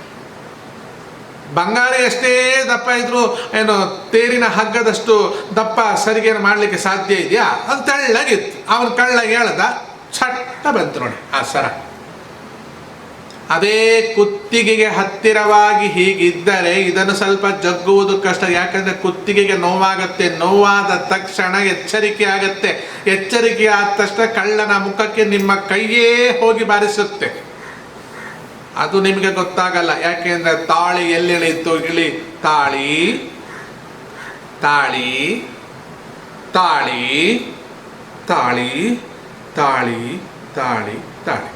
ಬಂಗಾರ ಎಷ್ಟೇ ದಪ್ಪ ಇದ್ರು ಏನು ತೇರಿನ ಹಗ್ಗದಷ್ಟು ದಪ್ಪ ಸರಿಗೇನು ಮಾಡಲಿಕ್ಕೆ ಸಾಧ್ಯ ಇದೆಯಾ? ಅದು ತೆಳ್ಳಗಿತ್ತು. ಅವನು ಕಳ್ಳಗೆ ಹೇಳ್ದ, ಚಟ್ಟ ಬಂತು ನೋಡಿ ಆ ಸರ. ಅದೇ ಕುತ್ತಿಗೆಗೆ ಹತ್ತಿರವಾಗಿ ಹೀಗಿದ್ದರೆ ಇದನ್ನು ಸ್ವಲ್ಪ ಜಗ್ಗುವುದು ಕಷ್ಟ. ಯಾಕಂದರೆ ಕುತ್ತಿಗೆಗೆ ನೋವಾಗತ್ತೆ. ನೋವಾದ ತಕ್ಷಣ ಎಚ್ಚರಿಕೆ ಆಗತ್ತೆ. ಎಚ್ಚರಿಕೆ ಆದ ತಕ್ಷಣ ಕಳ್ಳನ ಮುಖಕ್ಕೆ ನಿಮ್ಮ ಕೈಯೇ ಹೋಗಿ ಬಾರಿಸುತ್ತೆ. ಅದು ನಿಮಗೆ ಗೊತ್ತಾಗಲ್ಲ. ಯಾಕೆಂದರೆ ತಾಳಿ ಎಲ್ಲಿಳಿತು? ತಾಳಿ ತಾಳಿ ತಾಳಿ ತಾಳಿ ತಾಳಿ ತಾಳಿ ತಾಳಿ.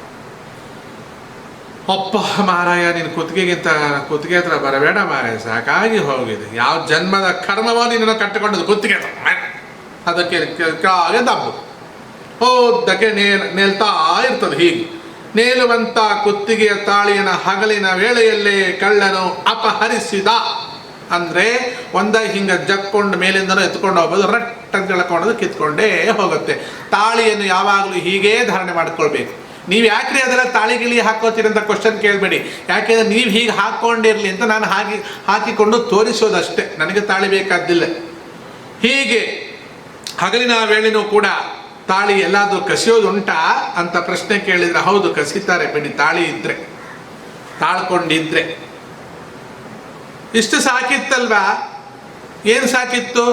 ಅಪ್ಪ ಮಾರಾಯ, ನೀನು ಕುತ್ತಿಗೆ ಹತ್ರ ಬರಬೇಡ ಮಾರಾಯ, ಸಾಕಾಗಿ ಹೋಗಿದೆ. ಯಾವ ಜನ್ಮದ ಕರ್ಮವೋ ನಿನ್ನನ್ನು ಕಟ್ಟಿಕೊಂಡದ್ದು ಕುತ್ತಿಗೆ ಹತ್ರ. ಅದಕ್ಕೆ ಕಾಗೆ ದಬ್ಬು ಹೋದಕ್ಕೆ ನೇಲ್ತಾ ಇರ್ತದೆ. ಹೀಗೆ ನೇಲುವಂತ ಕುತ್ತಿಗೆಯ ತಾಳಿಯನ್ನು ಹಗಲಿನ ವೇಳೆಯಲ್ಲೇ ಕಳ್ಳನು ಅಪಹರಿಸಿದ. ಅಂದರೆ ಹಿಂಗೆ ಜಕ್ಕೊಂಡು ಮೇಲಿಂದನೂ ಎತ್ಕೊಂಡು ಹೋಗ್ಬೋದು, ರಟ್ ಅಂತ ಎಳ್ಕೊಂಡು ಕಿತ್ಕೊಂಡೇ ಹೋಗುತ್ತೆ. ತಾಳಿಯನ್ನು ಯಾವಾಗಲೂ ಹೀಗೇ ಧಾರಣೆ ಮಾಡ್ಕೊಳ್ಬೇಕು. ನೀವು ಯಾಕ್ರಿ ಅದೆಲ್ಲ ತಾಳಿಗಿಳಿ ಹಾಕೋತೀರಿ ಅಂತ ಕ್ವಶನ್ ಕೇಳಬೇಡಿ. ಯಾಕೆಂದರೆ ನೀವು ಹೀಗೆ ಹಾಕ್ಕೊಂಡಿರಲಿ ಅಂತ ನಾನು ಹಾಕಿಕೊಂಡು ತೋರಿಸೋದಷ್ಟೇ, ನನಗೆ ತಾಳಿ ಬೇಕಾದ್ದಿಲ್ಲ. ಹೀಗೆ ಹಗಲಿನ ವೇಳೆನೂ ಕೂಡ ತಾಳಿ ಎಲ್ಲಾದರೂ ಕಸಿಯೋದುಂಟಾ ಅಂತ ಪ್ರಶ್ನೆ ಕೇಳಿದರೆ ಹೌದು, ಕಸಿತಾರೆ ಬಿಡಿ, ತಾಳಿ ಇದ್ರೆ, ತಾಳ್ಕೊಂಡಿದ್ರೆ. ಇಷ್ಟು ಸಾಕಿತ್ತಲ್ವಾ? ಏನು ಸಾಕಿತ್ತು?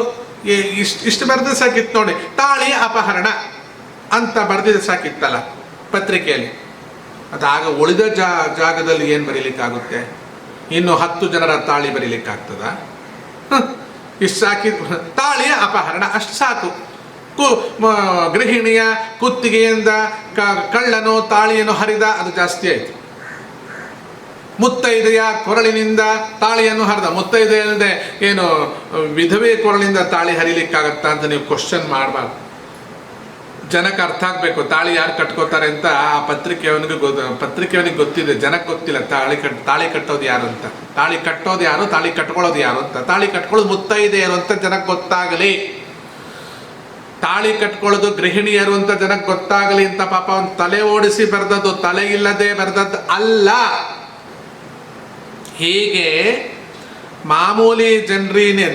ಇಷ್ಟು ಬರೆದು ಸಾಕಿತ್ತು ನೋಡಿ, ತಾಳಿ ಅಪಹರಣ ಅಂತ ಬರೆದಿದ್ದು ಸಾಕಿತ್ತಲ್ಲ ಪತ್ರಿಕೆಯಲ್ಲಿ. ಅದಾಗ ಉಳಿದ ಜಾಗದಲ್ಲಿ ಏನು ಬರೀಲಿಕ್ಕಾಗುತ್ತೆ? ಇನ್ನು 10 ಜನರ ತಾಳಿ ಬರೀಲಿಕ್ಕಾಗ್ತದ? ಇಷ್ಟು ಸಾಕಿ, ತಾಳಿಯ ಅಪಹರಣ ಅಷ್ಟು ಸಾಕು. ಗೃಹಿಣಿಯ ಕುತ್ತಿಗೆಯಿಂದ ಕಳ್ಳನು ತಾಳಿಯನ್ನು ಹರಿದ, ಅದು ಜಾಸ್ತಿ ಆಯಿತು. ಮುತ್ತೈದೆಯ ಕೊರಳಿನಿಂದ ತಾಳಿಯನ್ನು ಹರಿದ. ಮುತ್ತೈದೆ ಅಲ್ಲದೆ ಏನು ವಿಧವೆ ಕೊರಳಿನಿಂದ ತಾಳಿ ಹರಿಲಿಕ್ಕಾಗತ್ತಾ ಅಂತ ನೀವು ಕ್ವಶನ್ ಮಾಡಬಾರ್ದು. ಜನಕ್ಕೆ ಅರ್ಥ ಆಗಬೇಕು ತಾಳಿ ಯಾರು ಕಟ್ಕೋತಾರೆ ಅಂತ. ಆ ಪತ್ರಿಕೆಯವನಿಗೆ ಗೊತ್ತಿದೆ, ಜನಕ್ಕೆ ಗೊತ್ತಿಲ್ಲ ತಾಳಿ ಕಟ್ಟೋದು ಯಾರು ಅಂತ. ತಾಳಿ ಕಟ್ಟೋದು ಯಾರು, ತಾಳಿ ಕಟ್ಕೊಳ್ಳೋದು ಯಾರು ಅಂತ. ತಾಳಿ ಕಟ್ಕೊಳ್ಳೋದು ಮುತ್ತೈದೆಯರು ಅಂತ ಜನಕ್ಕೆ ಗೊತ್ತಾಗಲಿ. ತಾಳಿ ಕಟ್ಕೊಳ್ಳೋದು ಗೃಹಿಣಿಯರು ಅಂತ ಜನಕ್ಕೆ ಗೊತ್ತಾಗಲಿ ಅಂತ ಪಾಪ ಅವನು ತಲೆ ಓಡಿಸಿ ಬರೆದದ್ದು, ತಲೆ ಇಲ್ಲದೆ ಬರೆದದ್ದು ಅಲ್ಲ. ಹೀಗೆ ಮಾಮೂಲಿ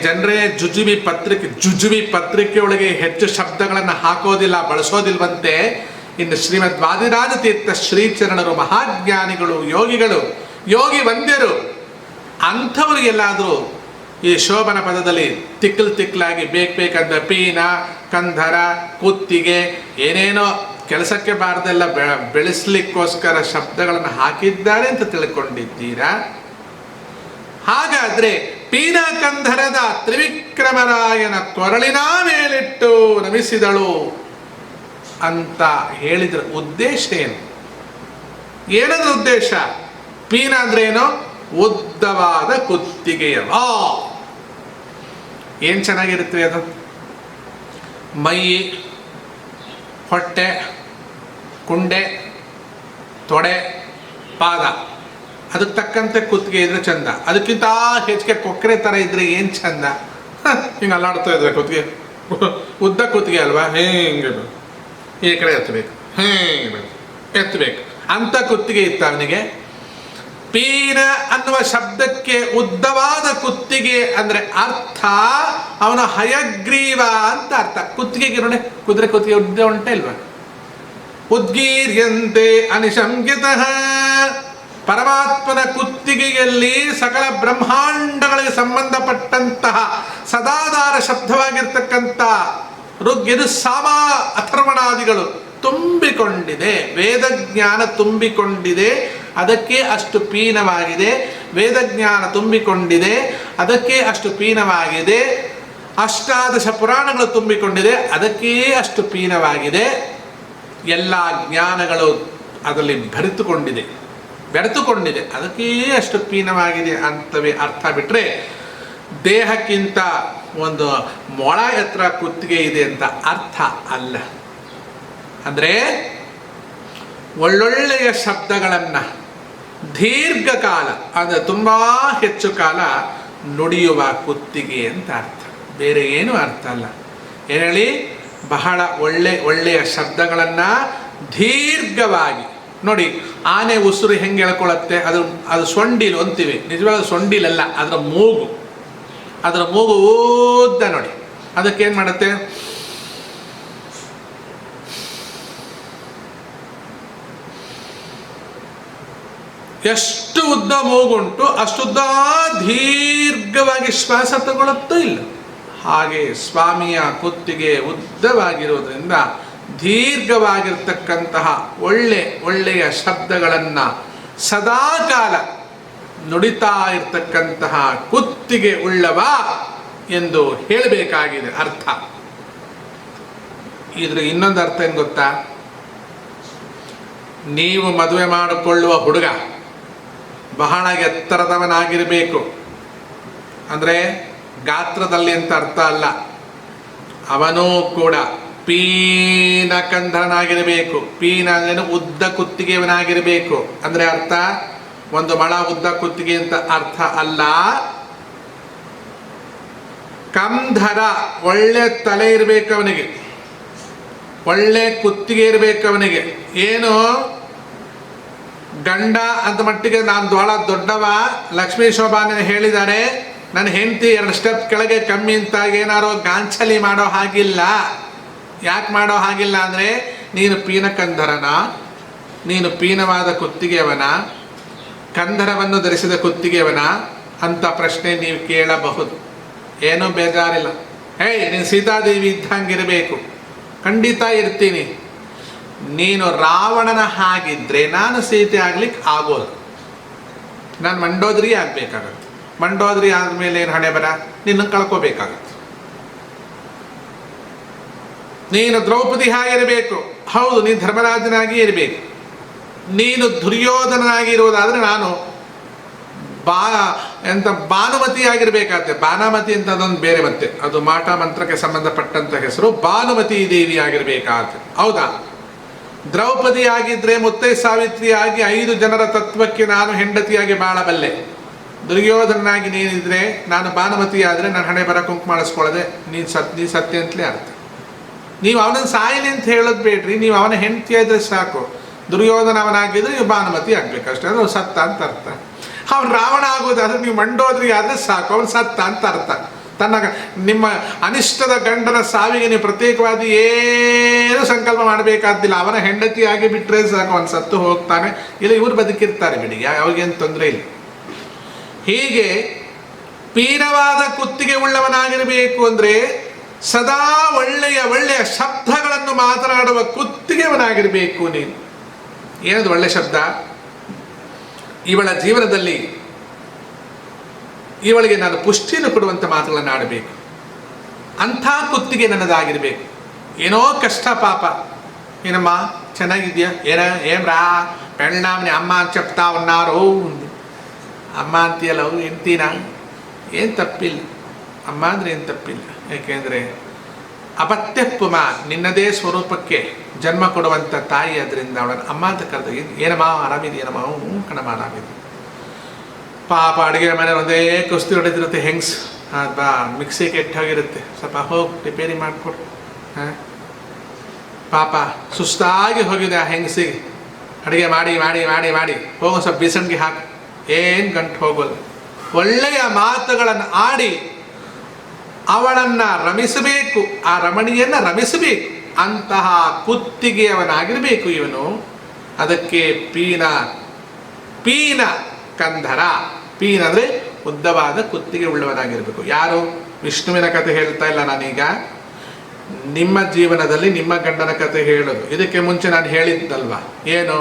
ಜನರೇ ಜುಜುಬಿ ಪತ್ರಿಕೆಯೊಳಗೆ ಹೆಚ್ಚು ಶಬ್ದಗಳನ್ನು ಹಾಕೋದಿಲ್ಲ, ಬಳಸೋದಿಲ್ವಂತೆ. ಇನ್ನು ಶ್ರೀಮದ್ ವಾದಿರಾಜ ತೀರ್ಥ ಶ್ರೀಚರಣರು ಮಹಾಜ್ಞಾನಿಗಳು, ಯೋಗಿ ವಂದ್ಯರು, ಅಂಥವ್ರಿಗೆಲ್ಲಾದರೂ ಈ ಶೋಭನ ಪದದಲ್ಲಿ ತಿಕ್ಕಲಾಗಿ ಬೇಕಂದ ಪೀನ, ಕಂಧರ, ಕುತ್ತಿಗೆ ಏನೇನೋ ಕೆಲಸಕ್ಕೆ ಬಾರದೆಲ್ಲ ಬೆಳೆಸಲಿಕ್ಕೋಸ್ಕರ ಶಬ್ದಗಳನ್ನು ಹಾಕಿದ್ದಾರೆ ಅಂತ ತಿಳ್ಕೊಂಡಿದ್ದೀರಾ? ಹಾಗಾದ್ರೆ ಪೀನ ಕಂಧರದ ತ್ರಿವಿಕ್ರಮರಾಯನ ಕೊರಳಿನ ಮೇಲಿಟ್ಟು ನಮಿಸಿದಳು ಅಂತ ಹೇಳಿದ್ರ ಉದ್ದೇಶ ಏನು? ಏನದ ಉದ್ದೇಶ? ಪೀನ ಅಂದ್ರೆ ಏನೋ ಉದ್ದವಾದ ಕುತ್ತಿಗೆಯ. ಏನು ಚೆನ್ನಾಗಿರುತ್ತೆ ಅದು. ಮೈ, ಹೊಟ್ಟೆ, ಕುಂಡೆ, ತೊಡೆ, ಪಾದ, ಅದಕ್ಕೆ ತಕ್ಕಂತೆ ಕುತ್ತಿಗೆ ಇದ್ರೆ ಚಂದ. ಅದಕ್ಕಿಂತ ಹೆಚ್ಚಿಗೆ ಕೊಕ್ಕರೆ ಥರ ಇದ್ರೆ ಏನು ಚಂದ. ಹಿಂಗೆ ಅಲ್ಲಾಡ್ತಾ ಇದ್ರೆ ಕುತ್ತಿಗೆ, ಉದ್ದ ಕುತ್ತಿಗೆ ಅಲ್ವಾ, ಹಿಂಗೆ ಈ ಕಡೆ ಎತ್ತಬೇಕು, ಎತ್ತಬೇಕು ಅಂತ ಕುತ್ತಿಗೆ ಇತ್ತು ಅವನಿಗೆ. ಪೀನ ಅನ್ನುವ ಶಬ್ದಕ್ಕೆ ಉದ್ದವಾದ ಕುತ್ತಿಗೆ ಅಂದ್ರೆ ಅರ್ಥ ಅವನ ಹಯಗ್ರೀವ ಅಂತ ಅರ್ಥ. ಕುತ್ತಿಗೆಗೆ ನೋಡಿ, ಕುತ್ತಿಗೆ ಉದ್ದ ಉಂಟ ಇಲ್ವಾ? ಉದ್ಗೀರ್ಯಂತೆ ಅನಿಶಂಕಿತಃ. ಪರಮಾತ್ಮನ ಕುತ್ತಿಗೆಯಲ್ಲಿ ಸಕಲ ಬ್ರಹ್ಮಾಂಡಗಳಿಗೆ ಸಂಬಂಧಪಟ್ಟಂತಹ ಸದಾಧಾರ ಶಬ್ದವಾಗಿರ್ತಕ್ಕಂಥ ಋಗ್ಯಜು ಸಾಮ ಅಥರ್ವಣಾದಿಗಳು ತುಂಬಿಕೊಂಡಿದೆ. ವೇದಜ್ಞಾನ ತುಂಬಿಕೊಂಡಿದೆ, ಅದಕ್ಕೆ ಅಷ್ಟು ಪೀನವಾಗಿದೆ. ವೇದಜ್ಞಾನ ತುಂಬಿಕೊಂಡಿದೆ, ಅದಕ್ಕೆ ಅಷ್ಟು ಪೀನವಾಗಿದೆ. ಅಷ್ಟಾದಶ ಪುರಾಣಗಳು ತುಂಬಿಕೊಂಡಿದೆ, ಅದಕ್ಕೇ ಅಷ್ಟು ಪೀನವಾಗಿದೆ. ಎಲ್ಲ ಜ್ಞಾನಗಳು ಅದರಲ್ಲಿ ಬೆರೆತುಕೊಂಡಿದೆ, ಅದಕ್ಕೇ ಅಷ್ಟು ಪೀನವಾಗಿದೆ ಅಂತವೇ ಅರ್ಥ. ಬಿಟ್ಟರೆ ದೇಹಕ್ಕಿಂತ ಒಂದು ಮೊಳ ಎತ್ತರ ಕುತ್ತಿಗೆ ಇದೆ ಅಂತ ಅರ್ಥ ಅಲ್ಲ. ಅಂದರೆ ಒಳ್ಳೊಳ್ಳೆಯ ಶಬ್ದಗಳನ್ನು ದೀರ್ಘಕಾಲ ಅಂದರೆ ತುಂಬ ಹೆಚ್ಚು ಕಾಲ ನುಡಿಯುವ ಕುತ್ತಿಗೆ ಅಂತ ಅರ್ಥ, ಬೇರೆ ಏನು ಅರ್ಥ ಅಲ್ಲ. ಏನು ಹೇಳಿ, ಬಹಳ ಒಳ್ಳೆಯ ಶಬ್ದಗಳನ್ನು ದೀರ್ಘವಾಗಿ ನೋಡಿ. ಆನೆ ಉಸಿರು ಹೆಂಗೆ ಎಳ್ಕೊಳ್ಳುತ್ತೆ, ಅದು ಸೊಂಡಿಲು ಅಂತೀವಿ, ನಿಜವಾದ ಸೊಂಡಿಲಲ್ಲ, ಅದರ ಮೂಗು ಉದ್ದ ನೋಡಿ. ಅದಕ್ಕೇನು ಮಾಡುತ್ತೆ, ಎಷ್ಟು ಉದ್ದ ಮೂಗುಂಟು ಅಷ್ಟುದ್ದ ದೀರ್ಘವಾಗಿ ಶ್ವಾಸ ತಗೊಳ್ಳುತ್ತೋ ಇಲ್ಲ. ಹಾಗೆ ಸ್ವಾಮಿಯ ಕುತ್ತಿಗೆ ಉದ್ದವಾಗಿರುವುದರಿಂದ ದೀರ್ಘವಾಗಿರ್ತಕ್ಕಂತಹ ಒಳ್ಳೆಯ ಶಬ್ದಗಳನ್ನು ಸದಾಕಾಲ ನುಡಿತಾ ಇರ್ತಕ್ಕಂತಹ ಕುತ್ತಿಗೆ ಉಳ್ಳವ ಎಂದು ಹೇಳಬೇಕಾಗಿದೆ ಅರ್ಥ. ಇದ್ರ ಇನ್ನೊಂದು ಅರ್ಥ ಏನು ಗೊತ್ತಾ, ನೀವು ಮದುವೆ ಮಾಡಿಕೊಳ್ಳುವ ಹುಡುಗ ಬಹಳ ಎತ್ತರದವನಾಗಿರಬೇಕು. ಅಂದರೆ ಗಾತ್ರದಲ್ಲಿ ಅಂತ ಅರ್ಥ ಅಲ್ಲ, ಅವನೂ ಕೂಡ ಪೀನಕಂಧರನಾಗಿರಬೇಕು. ಪೀನ ಅಂದ್ರೇನು, ಉದ್ದ ಕುತ್ತಿಗೆಯವನಾಗಿರಬೇಕು. ಅಂದರೆ ಅರ್ಥ ಒಂದು ಮೊಳ ಉದ್ದ ಕುತ್ತಿಗೆ ಅಂತ ಅರ್ಥ ಅಲ್ಲ. ಕಂಧರ, ಒಳ್ಳೆ ತಲೆ ಇರಬೇಕು ಅವನಿಗೆ, ಒಳ್ಳೆ ಕುತ್ತಿಗೆ ಇರಬೇಕು ಅವನಿಗೆ. ಏನು ಗಂಡ ಅಂತ ಮಟ್ಟಿಗೆ ನಾನು ಬಹಳ ದೊಡ್ಡವ. ಲಕ್ಷ್ಮೀ ಶೋಭಾನ ಹೇಳಿದ್ದಾರೆ, ನನ್ನ ಹೆಂಡತಿ 2 ಸ್ಟೆಪ್ ಕೆಳಗೆ ಕಮ್ಮಿ ಅಂತ ಏನಾರೋ ಗಾಂಚಲಿ ಮಾಡೋ ಹಾಗಿಲ್ಲ. ಯಾಕೆ ಮಾಡೋ ಹಾಗಿಲ್ಲ ಅಂದರೆ, ನೀನು ಪೀನಕಂಧರನ, ನೀನು ಪೀನವಾದ ಕುತ್ತಿಗೆಯವನ, ಕಂಧರವನ್ನು ಧರಿಸಿದ ಕುತ್ತಿಗೆಯವನ ಅಂತ ಪ್ರಶ್ನೆ ನೀವು ಕೇಳಬಹುದು. ಏನೂ ಬೇಜಾರಿಲ್ಲ. ನೀನು ಸೀತಾದೇವಿ ಇದ್ದಂಗಿರಬೇಕು. ಖಂಡಿತ ಇರ್ತೀನಿ. ನೀನು ರಾವಣನ ಹಾಗಿದ್ರೆ ನಾನು ಸೀತೆ ಆಗ್ಲಿಕ್ಕೆ ಆಗೋದು. ನಾನು ಮಂಡೋದ್ರಿ ಆಗಬೇಕಾಗತ್ತೆ. ಮಂಡೋದ್ರಿ ಆದಮೇಲೆ ಏನು ಹಣೆ ಬರ, ನಿನ್ನ ಕಳ್ಕೋಬೇಕಾಗತ್ತೆ. ನೀನು ದ್ರೌಪದಿ ಹಾಗಿರಬೇಕು. ಹೌದು, ನೀನು ಧರ್ಮರಾಜನಾಗಿ ಇರಬೇಕು. ನೀನು ದುರ್ಯೋಧನನಾಗಿರುವುದಾದರೆ ನಾನು ಭಾನುಮತಿ ಆಗಿರ್ಬೇಕಾಗತ್ತೆ. ಬಾನಾಮತಿ ಅಂತ ಅದೊಂದು ಬೇರೆ, ಮತ್ತೆ ಅದು ಮಾಟ ಮಂತ್ರಕ್ಕೆ ಸಂಬಂಧಪಟ್ಟಂತ ಹೆಸರು. ಭಾನುಮತಿ ದೇವಿ ಆಗಿರ್ಬೇಕಾಗತ್ತೆ. ಹೌದಾ? ದ್ರೌಪದಿ ಆಗಿದ್ರೆ ಮುತ್ತೈ ಸಾವಿತ್ರಿ ಆಗಿ 5 ಜನರ ತತ್ವಕ್ಕೆ ನಾನು ಹೆಂಡತಿಯಾಗಿ ಬಾಳಬಲ್ಲೆ. ದುರ್ಯೋಧನಾಗಿ ನೀನಿದ್ರೆ, ನಾನು ಭಾನುಮತಿ ಆದರೆ ನನ್ನ ಹಣೆ ಬರ ಕುಂಕುಮ ಮಾಡಿಸ್ಕೊಳ್ಳದೆ ನೀನು ಸತ್ಯ ಅಂತಲೇ ಅರ್ಥ. ನೀವು ಅವನನ್ನು ಸಾಯಲಿ ಅಂತ ಹೇಳೋದು ಬೇಡ್ರಿ, ನೀವು ಅವನ ಹೆಂಡತಿ ಆದರೆ ಸಾಕು. ದುರ್ಯೋಧನ ಅವನಾಗಿದ್ರೆ ನೀವು ಭಾನುಮತಿ ಆಗ್ಬೇಕಷ್ಟೇ, ಅದು ಸತ್ತ ಅಂತ ಅರ್ಥ. ಅವನು ರಾವಣ ಆಗೋದಾದ್ರೆ ನೀವು ಮಂಡೋದ್ರಿ ಆದರೆ ಸಾಕು, ಅವನು ಸತ್ತ ಅಂತ ಅರ್ಥ. ನಿಮ್ಮ ಅನಿಷ್ಟದ ಗಂಡನ ಸಾವಿಗೆ ನೀವು ಪ್ರತ್ಯೇಕವಾದಿ ಏನು ಸಂಕಲ್ಪ ಮಾಡಬೇಕಾದಿಲ್ಲ. ಅವನ ಹೆಂಡತಿಯಾಗಿ ಬಿಟ್ಟರೆ ಸಾಕು, ಅವನು ಸತ್ತು ಹೋಗ್ತಾನೆ. ಇಲ್ಲ, ಇವರು ಬದುಕಿರ್ತಾರೆ ಬಿಡಿ, ಅವ್ರಿಗೇನು ತೊಂದರೆ ಇಲ್ಲ. ಹೀಗೆ ಪೀನವಾದ ಕುತ್ತಿಗೆ ಉಳ್ಳವನಾಗಿರಬೇಕು ಅಂದರೆ ಸದಾ ಒಳ್ಳೆಯ ಶಬ್ದಗಳನ್ನು ಮಾತನಾಡುವ ಕುತ್ತಿಗೆಯವನಾಗಿರಬೇಕು ನೀನು. ಏನದು ಒಳ್ಳೆ ಶಬ್ದ? ಇವಳ ಜೀವನದಲ್ಲಿ ಇವಳಿಗೆ ನಾನು ಪುಷ್ಟಿಯನ್ನು ಕೊಡುವಂಥ ಮಾತುಗಳನ್ನು ಆಡಬೇಕು. ಅಂಥ ಕುತ್ತಿಗೆ ನನ್ನದಾಗಿರಬೇಕು. ಏನೋ ಕಷ್ಟ ಪಾಪ, ಏನಮ್ಮ ಚೆನ್ನಾಗಿದ್ಯಾ, ಏಮ್ರಾ పెళ్ళామని అమ్మ అని చెప్తా ఉన్నారు. ಅಮ್ಮ ಅಂತೀಯಲ್ಲ, ಅವ್ರು ಹೆಂಡ್ತೀನ, ಏನು ತಪ್ಪಿಲ್ಲ. ಅಮ್ಮ ಅಂದರೆ ಏನು ತಪ್ಪಿಲ್ಲ. ಯಾಕೆಂದರೆ ಅಪತ್ಯಪ್ಪುಮ, ನಿನ್ನದೇ ಸ್ವರೂಪಕ್ಕೆ ಜನ್ಮ ಕೊಡುವಂಥ ತಾಯಿ. ಅದರಿಂದ ಅವಳನ್ನು ಅಮ್ಮ ಅಂತ ಕರೆದ. ಏನಮ್ಮ ಆರಾಮಿದೆಯೇನಮ್ಮ? ಹ್ಞೂ ಕಣಮ್ಮ ಆರಾಮಿದೆ. ಪಾಪ ಅಡುಗೆ ಮನೆ ಒಂದೇ ಕುಸ್ತಿ ಹೊಡೆದಿರುತ್ತೆ ಹೆಂಗ್ಸ್. ಬಾ ಮಿಕ್ಸಿ ಕೆಟ್ಟೋಗಿರುತ್ತೆ, ಸ್ವಲ್ಪ ಹೋಗಿ ರಿಪೇರಿ ಮಾಡಿಕೊಡು. ಪಾಪ ಸುಸ್ತಾಗಿ ಹೋಗಿದೆ ಆ ಹೆಂಗಸಿಗೆ. ಅಡುಗೆ ಮಾಡಿ ಮಾಡಿ ಮಾಡಿ ಮಾಡಿ ಹೋಗೋ, ಸ್ವಲ್ಪ ಬಿಸಣಿಗೆ ಹಾಕು, ಏನು ಗಂಟು ಹೋಗೋಲ್ಲ. ಒಳ್ಳೆಯ ಮಾತುಗಳನ್ನು ಆಡಿ ಅವಳನ್ನು ರಮಿಸಬೇಕು, ಆ ರಮಣಿಯನ್ನು ರಮಿಸಬೇಕು. ಅಂತಹ ಕುತ್ತಿಗೆಯವನಾಗಿರಬೇಕು ಇವನು. ಅದಕ್ಕೆ ಪೀನ ಕಂಧರ. ಪೀನ ಅಂದರೆ ಉದ್ದವಾದ ಕುತ್ತಿಗೆ ಉಳ್ಳವನಾಗಿರಬೇಕು. ಯಾರು? ವಿಷ್ಣುವಿನ ಕಥೆ ಹೇಳ್ತಾ ಇಲ್ಲ ನಾನೀಗ, ನಿಮ್ಮ ಜೀವನದಲ್ಲಿ ನಿಮ್ಮ ಗಂಡನ ಕಥೆ ಹೇಳೋದು. ಇದಕ್ಕೆ ಮುಂಚೆ ನಾನು ಹೇಳಿದ್ದಲ್ವ, ಏನು?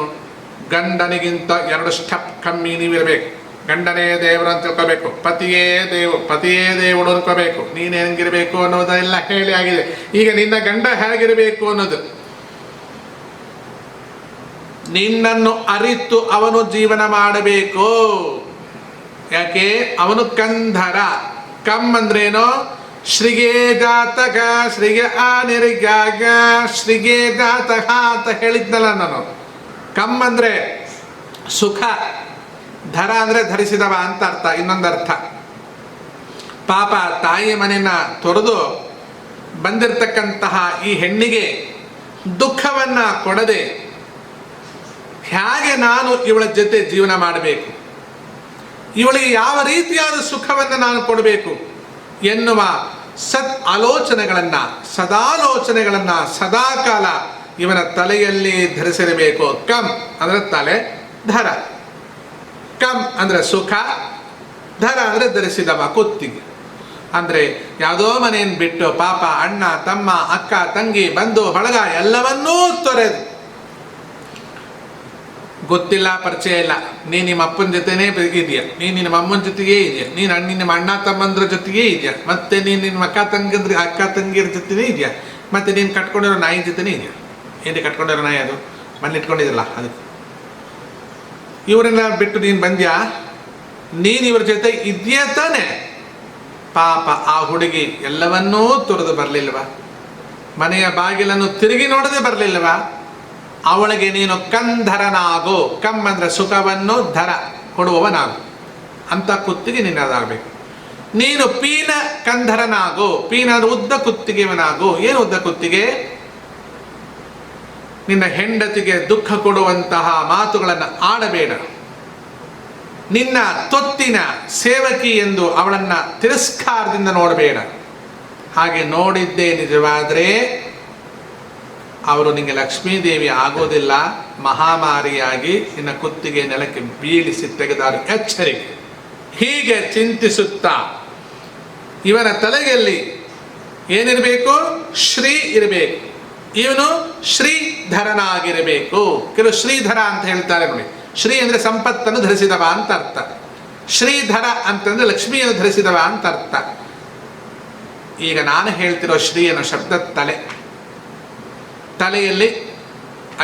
ಗಂಡನಿಗಿಂತ 2 ಸ್ಟೆಪ್ ಕಮ್ಮಿ ನೀವಿರಬೇಕು. ಗಂಡನೇ ದೇವರು ಅಂತ ತಿಳ್ಕೋಬೇಕು. ಪತಿಯೇ ದೇವರು ಅನ್ಕೋಬೇಕು. ನೀನು ಹೆಂಗಿರಬೇಕು ಅನ್ನೋದೆಲ್ಲ ಹೇಳಿ ಆಗಿದೆ. ಈಗ ನಿನ್ನ ಗಂಡ ಹೇಗಿರಬೇಕು ಅನ್ನೋದು, ನಿನ್ನನ್ನು ಅರಿತು ಅವನು ಜೀವನ ಮಾಡಬೇಕು. ಯಾಕೆ? ಅವನು ಕಂಧರ. ಕಂ ಅಂದ್ರೇನೋ ಶ್ರೀಗೆ ಜಾತಕ ಶ್ರೀಗೆ ಅನಿರ್ಗಾಗ ಶ್ರೀಗೆ ಜಾತಕ ಅಂತ ಹೇಳಿದ್ನಲ್ಲ ನಾನು. ಕಂ ಅಂದರೆ ಸುಖ, ಧರ ಅಂದರೆ ಧರಿಸಿದವ ಅಂತ ಅರ್ಥ. ಇನ್ನೊಂದು ಅರ್ಥ, ಪಾಪ ತಾಯಿಯ ಮನೆಯನ್ನ ತೊರೆದು ಬಂದಿರತಕ್ಕಂತಹ ಈ ಹೆಣ್ಣಿಗೆ ದುಃಖವನ್ನು ಕೊಡದೆ ಹೇಗೆ ನಾನು ಇವಳ ಜೊತೆ ಜೀವನ ಮಾಡಬೇಕು, ಇವಳಿಗೆ ಯಾವ ರೀತಿಯಾದ ಸುಖವನ್ನು ನಾನು ಕೊಡಬೇಕು ಎನ್ನುವ ಸತ್ ಆಲೋಚನೆಗಳನ್ನು ಸದಾಲೋಚನೆಗಳನ್ನು ಸದಾಕಾಲ ಇವನ ತಲೆಯಲ್ಲಿ ಧರಿಸಿರಬೇಕು. ಕಂ ಅಂದರೆ ತಲೆ, ಧರ. ಕಂ ಅಂದರೆ ಸುಖ, ಧರ ಅಂದರೆ ಧರಿಸಿದವ ಕುತ್ತಿಗೆ. ಅಂದರೆ ಯಾವುದೋ ಮನೆಯನ್ನು ಬಿಟ್ಟು ಪಾಪ ಅಣ್ಣ ತಮ್ಮ ಅಕ್ಕ ತಂಗಿ ಬಂಧು ಬಳಗ ಎಲ್ಲವನ್ನೂ ತೊರೆದು, ಗೊತ್ತಿಲ್ಲ ಪರಿಚಯ ಇಲ್ಲ, ನೀನು ನಿಮ್ಮ ಅಪ್ಪನ ಜೊತೆನೇ ಇದೆಯಾ, ನೀನು ನಿಮ್ಮ ಅಮ್ಮನ ಜೊತೆಗೇ ಇದೆಯಾ, ನೀನು ನಿಮ್ಮ ಅಣ್ಣ ತಮ್ಮಂದ್ರ ಜೊತೆಗೇ ಇದೆಯಾ, ಮತ್ತೆ ನೀನು ನಿಮ್ಮ ಅಕ್ಕ ತಂಗಿಯರ ಜೊತೆನೇ ಇದೆಯಾ, ಮತ್ತೆ ನೀನು ಕಟ್ಕೊಂಡಿರೋ ನಾಯಿ ಜೊತೆನೇ ಇದೆಯಾ. ಏನೇ ಕಟ್ಕೊಂಡಿರೋ ನಾಯಿ ಅದು ಮನೇಲಿ ಇಟ್ಕೊಂಡಿದ್ರಲ್ಲ ಅದಕ್ಕೆ. ಇವರೆಲ್ಲ ಬಿಟ್ಟು ನೀನು ಬಂದ್ಯಾ, ನೀನು ಇವ್ರ ಜೊತೆ ಇದೆಯಾ ತಾನೆ. ಪಾಪ ಆ ಹುಡುಗಿ ಎಲ್ಲವನ್ನೂ ತೊರೆದು ಬರಲಿಲ್ವ, ಮನೆಯ ಬಾಗಿಲನ್ನು ತಿರುಗಿ ನೋಡದೆ ಬರಲಿಲ್ವ. ಅವಳಿಗೆ ನೀನು ಕಂಧರನಾಗು. ಕಂ ಅಂದರೆ ಸುಖವನ್ನು, ಧರ ಕೊಡುವವನಾಗು ಅಂತ ಕುತ್ತಿಗೆ ನಿನ್ನದಾಗಬೇಕು. ನೀನು ಪೀನ ಕಂಧರನಾಗು. ಪೀನ ಅಂದ್ರೆ ಉದ್ದ ಕುತ್ತಿಗೆವನಾಗು. ಏನು ಉದ್ದ ಕುತ್ತಿಗೆ? ನಿನ್ನ ಹೆಂಡತಿಗೆ ದುಃಖ ಕೊಡುವಂತಹ ಮಾತುಗಳನ್ನು ಆಡಬೇಡ. ನಿನ್ನ ತೊತ್ತಿನ ಸೇವಕಿ ಎಂದು ಅವಳನ್ನು ತಿರಸ್ಕಾರದಿಂದ ನೋಡಬೇಡ. ಹಾಗೆ ನೋಡಿದ್ದೇ ನಿಜವಾದರೆ ಅವರು ನಿಮಗೆ ಲಕ್ಷ್ಮೀದೇವಿ ಆಗೋದಿಲ್ಲ, ಮಹಾಮಾರಿಯಾಗಿ ನಿನ್ನ ಕುತ್ತಿಗೆ ನೆಲಕ್ಕೆ ಬೀಳಿಸಿ ತೆಗೆದಾರು ಎಚ್ಚರಿಕೆ. ಹೀಗೆ ಚಿಂತಿಸುತ್ತಾ ಇವನ ತಲೆಯಲ್ಲಿ ಏನಿರಬೇಕು? ಶ್ರೀ ಇರಬೇಕು. ಇವನು ಶ್ರೀಧರನಾಗಿರಬೇಕು. ಕೆಲವು ಶ್ರೀಧರ ಅಂತ ಹೇಳ್ತಾರೆ ನೋಡಿ. ಶ್ರೀ ಅಂದರೆ ಸಂಪತ್ತನ್ನು ಧರಿಸಿದವ ಅಂತ ಅರ್ಥ. ಶ್ರೀಧರ ಅಂತಂದ್ರೆ ಲಕ್ಷ್ಮಿಯನ್ನು ಧರಿಸಿದವ ಅಂತ ಅರ್ಥ. ಈಗ ನಾನು ಹೇಳ್ತಿರೋ ಶ್ರೀ ಅನ್ನೋ ಶಬ್ದ ತಲೆ. ತಲೆಯಲ್ಲಿ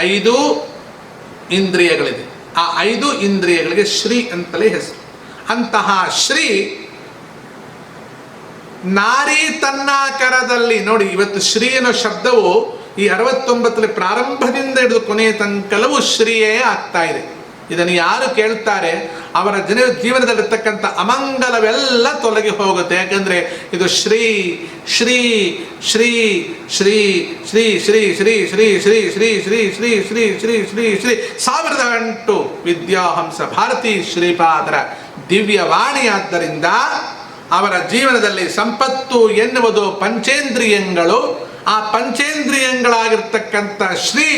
5 ಇಂದ್ರಿಯಗಳಿದೆ. ಆ 5 ಇಂದ್ರಿಯಗಳಿಗೆ ಶ್ರೀ ಅಂತಲೇ ಹೆಸರು. ಅಂತಹ ಶ್ರೀ ನಾರಿ ತನ್ನಾಕರದಲ್ಲಿ ನೋಡಿ. ಇವತ್ತು ಶ್ರೀ ಅನ್ನೋ ಶಬ್ದವು ಈ 69 ಪ್ರಾರಂಭದಿಂದ ಹಿಡಿದು ಕೊನೆಯ ತನಕಲವೂ ಶ್ರೀಯೇ ಆಗ್ತಾ ಇದೆ. ಇದನ್ನು ಯಾರು ಕೇಳ್ತಾರೆ ಅವರ ಜೀವನದಲ್ಲಿರ್ತಕ್ಕಂಥ ಅಮಂಗಲವೆಲ್ಲ ತೊಲಗಿ ಹೋಗುತ್ತೆ. ಯಾಕಂದ್ರೆ ಇದು ಶ್ರೀ ಶ್ರೀ ಶ್ರೀ ಶ್ರೀ ಶ್ರೀ ಶ್ರೀ ಶ್ರೀ ಶ್ರೀ ಶ್ರೀ ಶ್ರೀ ಶ್ರೀ ಶ್ರೀ ಶ್ರೀ ಶ್ರೀ ಶ್ರೀ ಶ್ರೀ 1008 ವಿದ್ಯಾಹಂಸ ಭಾರತೀ ಶ್ರೀಪಾದರ ದಿವ್ಯವಾಣಿಯಾದ್ದರಿಂದ ಅವರ ಜೀವನದಲ್ಲಿ ಸಂಪತ್ತು ಎನ್ನುವುದು ಪಂಚೇಂದ್ರಿಯಗಳು. ಆ ಪಂಚೇಂದ್ರಿಯಗಳಾಗಿರ್ತಕ್ಕಂಥ ಶ್ರೀ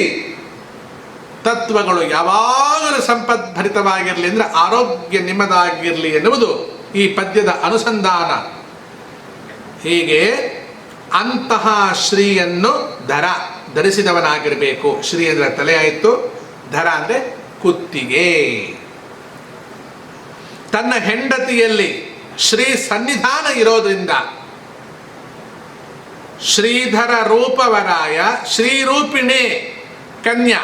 ತತ್ವಗಳು ಯಾವಾಗಲೂ ಸಂಪದ್ಭರಿತವಾಗಿರಲಿ, ಅಂದರೆ ಆರೋಗ್ಯ ನಿಮ್ಮದಾಗಿರಲಿ ಎನ್ನುವುದು ಈ ಪದ್ಯದ ಅನುಸಂಧಾನ. ಹೀಗೆ ಅಂತಹ ಶ್ರೀಯನ್ನು ಧರಿಸಿದವನಾಗಿರಬೇಕು. ಶ್ರೀ ಅಂದರೆ ತಲೆ ಆಯಿತು, ಧರ ಅಂದರೆ ಕುತ್ತಿಗೆ. ತನ್ನ ಹೆಂಡತಿಯಲ್ಲಿ ಶ್ರೀ ಸನ್ನಿಧಾನ ಇರೋದ್ರಿಂದ ಶ್ರೀಧರ ರೂಪವರಾಯ ಶ್ರೀರೂಪಿಣೆ ಕನ್ಯಾ.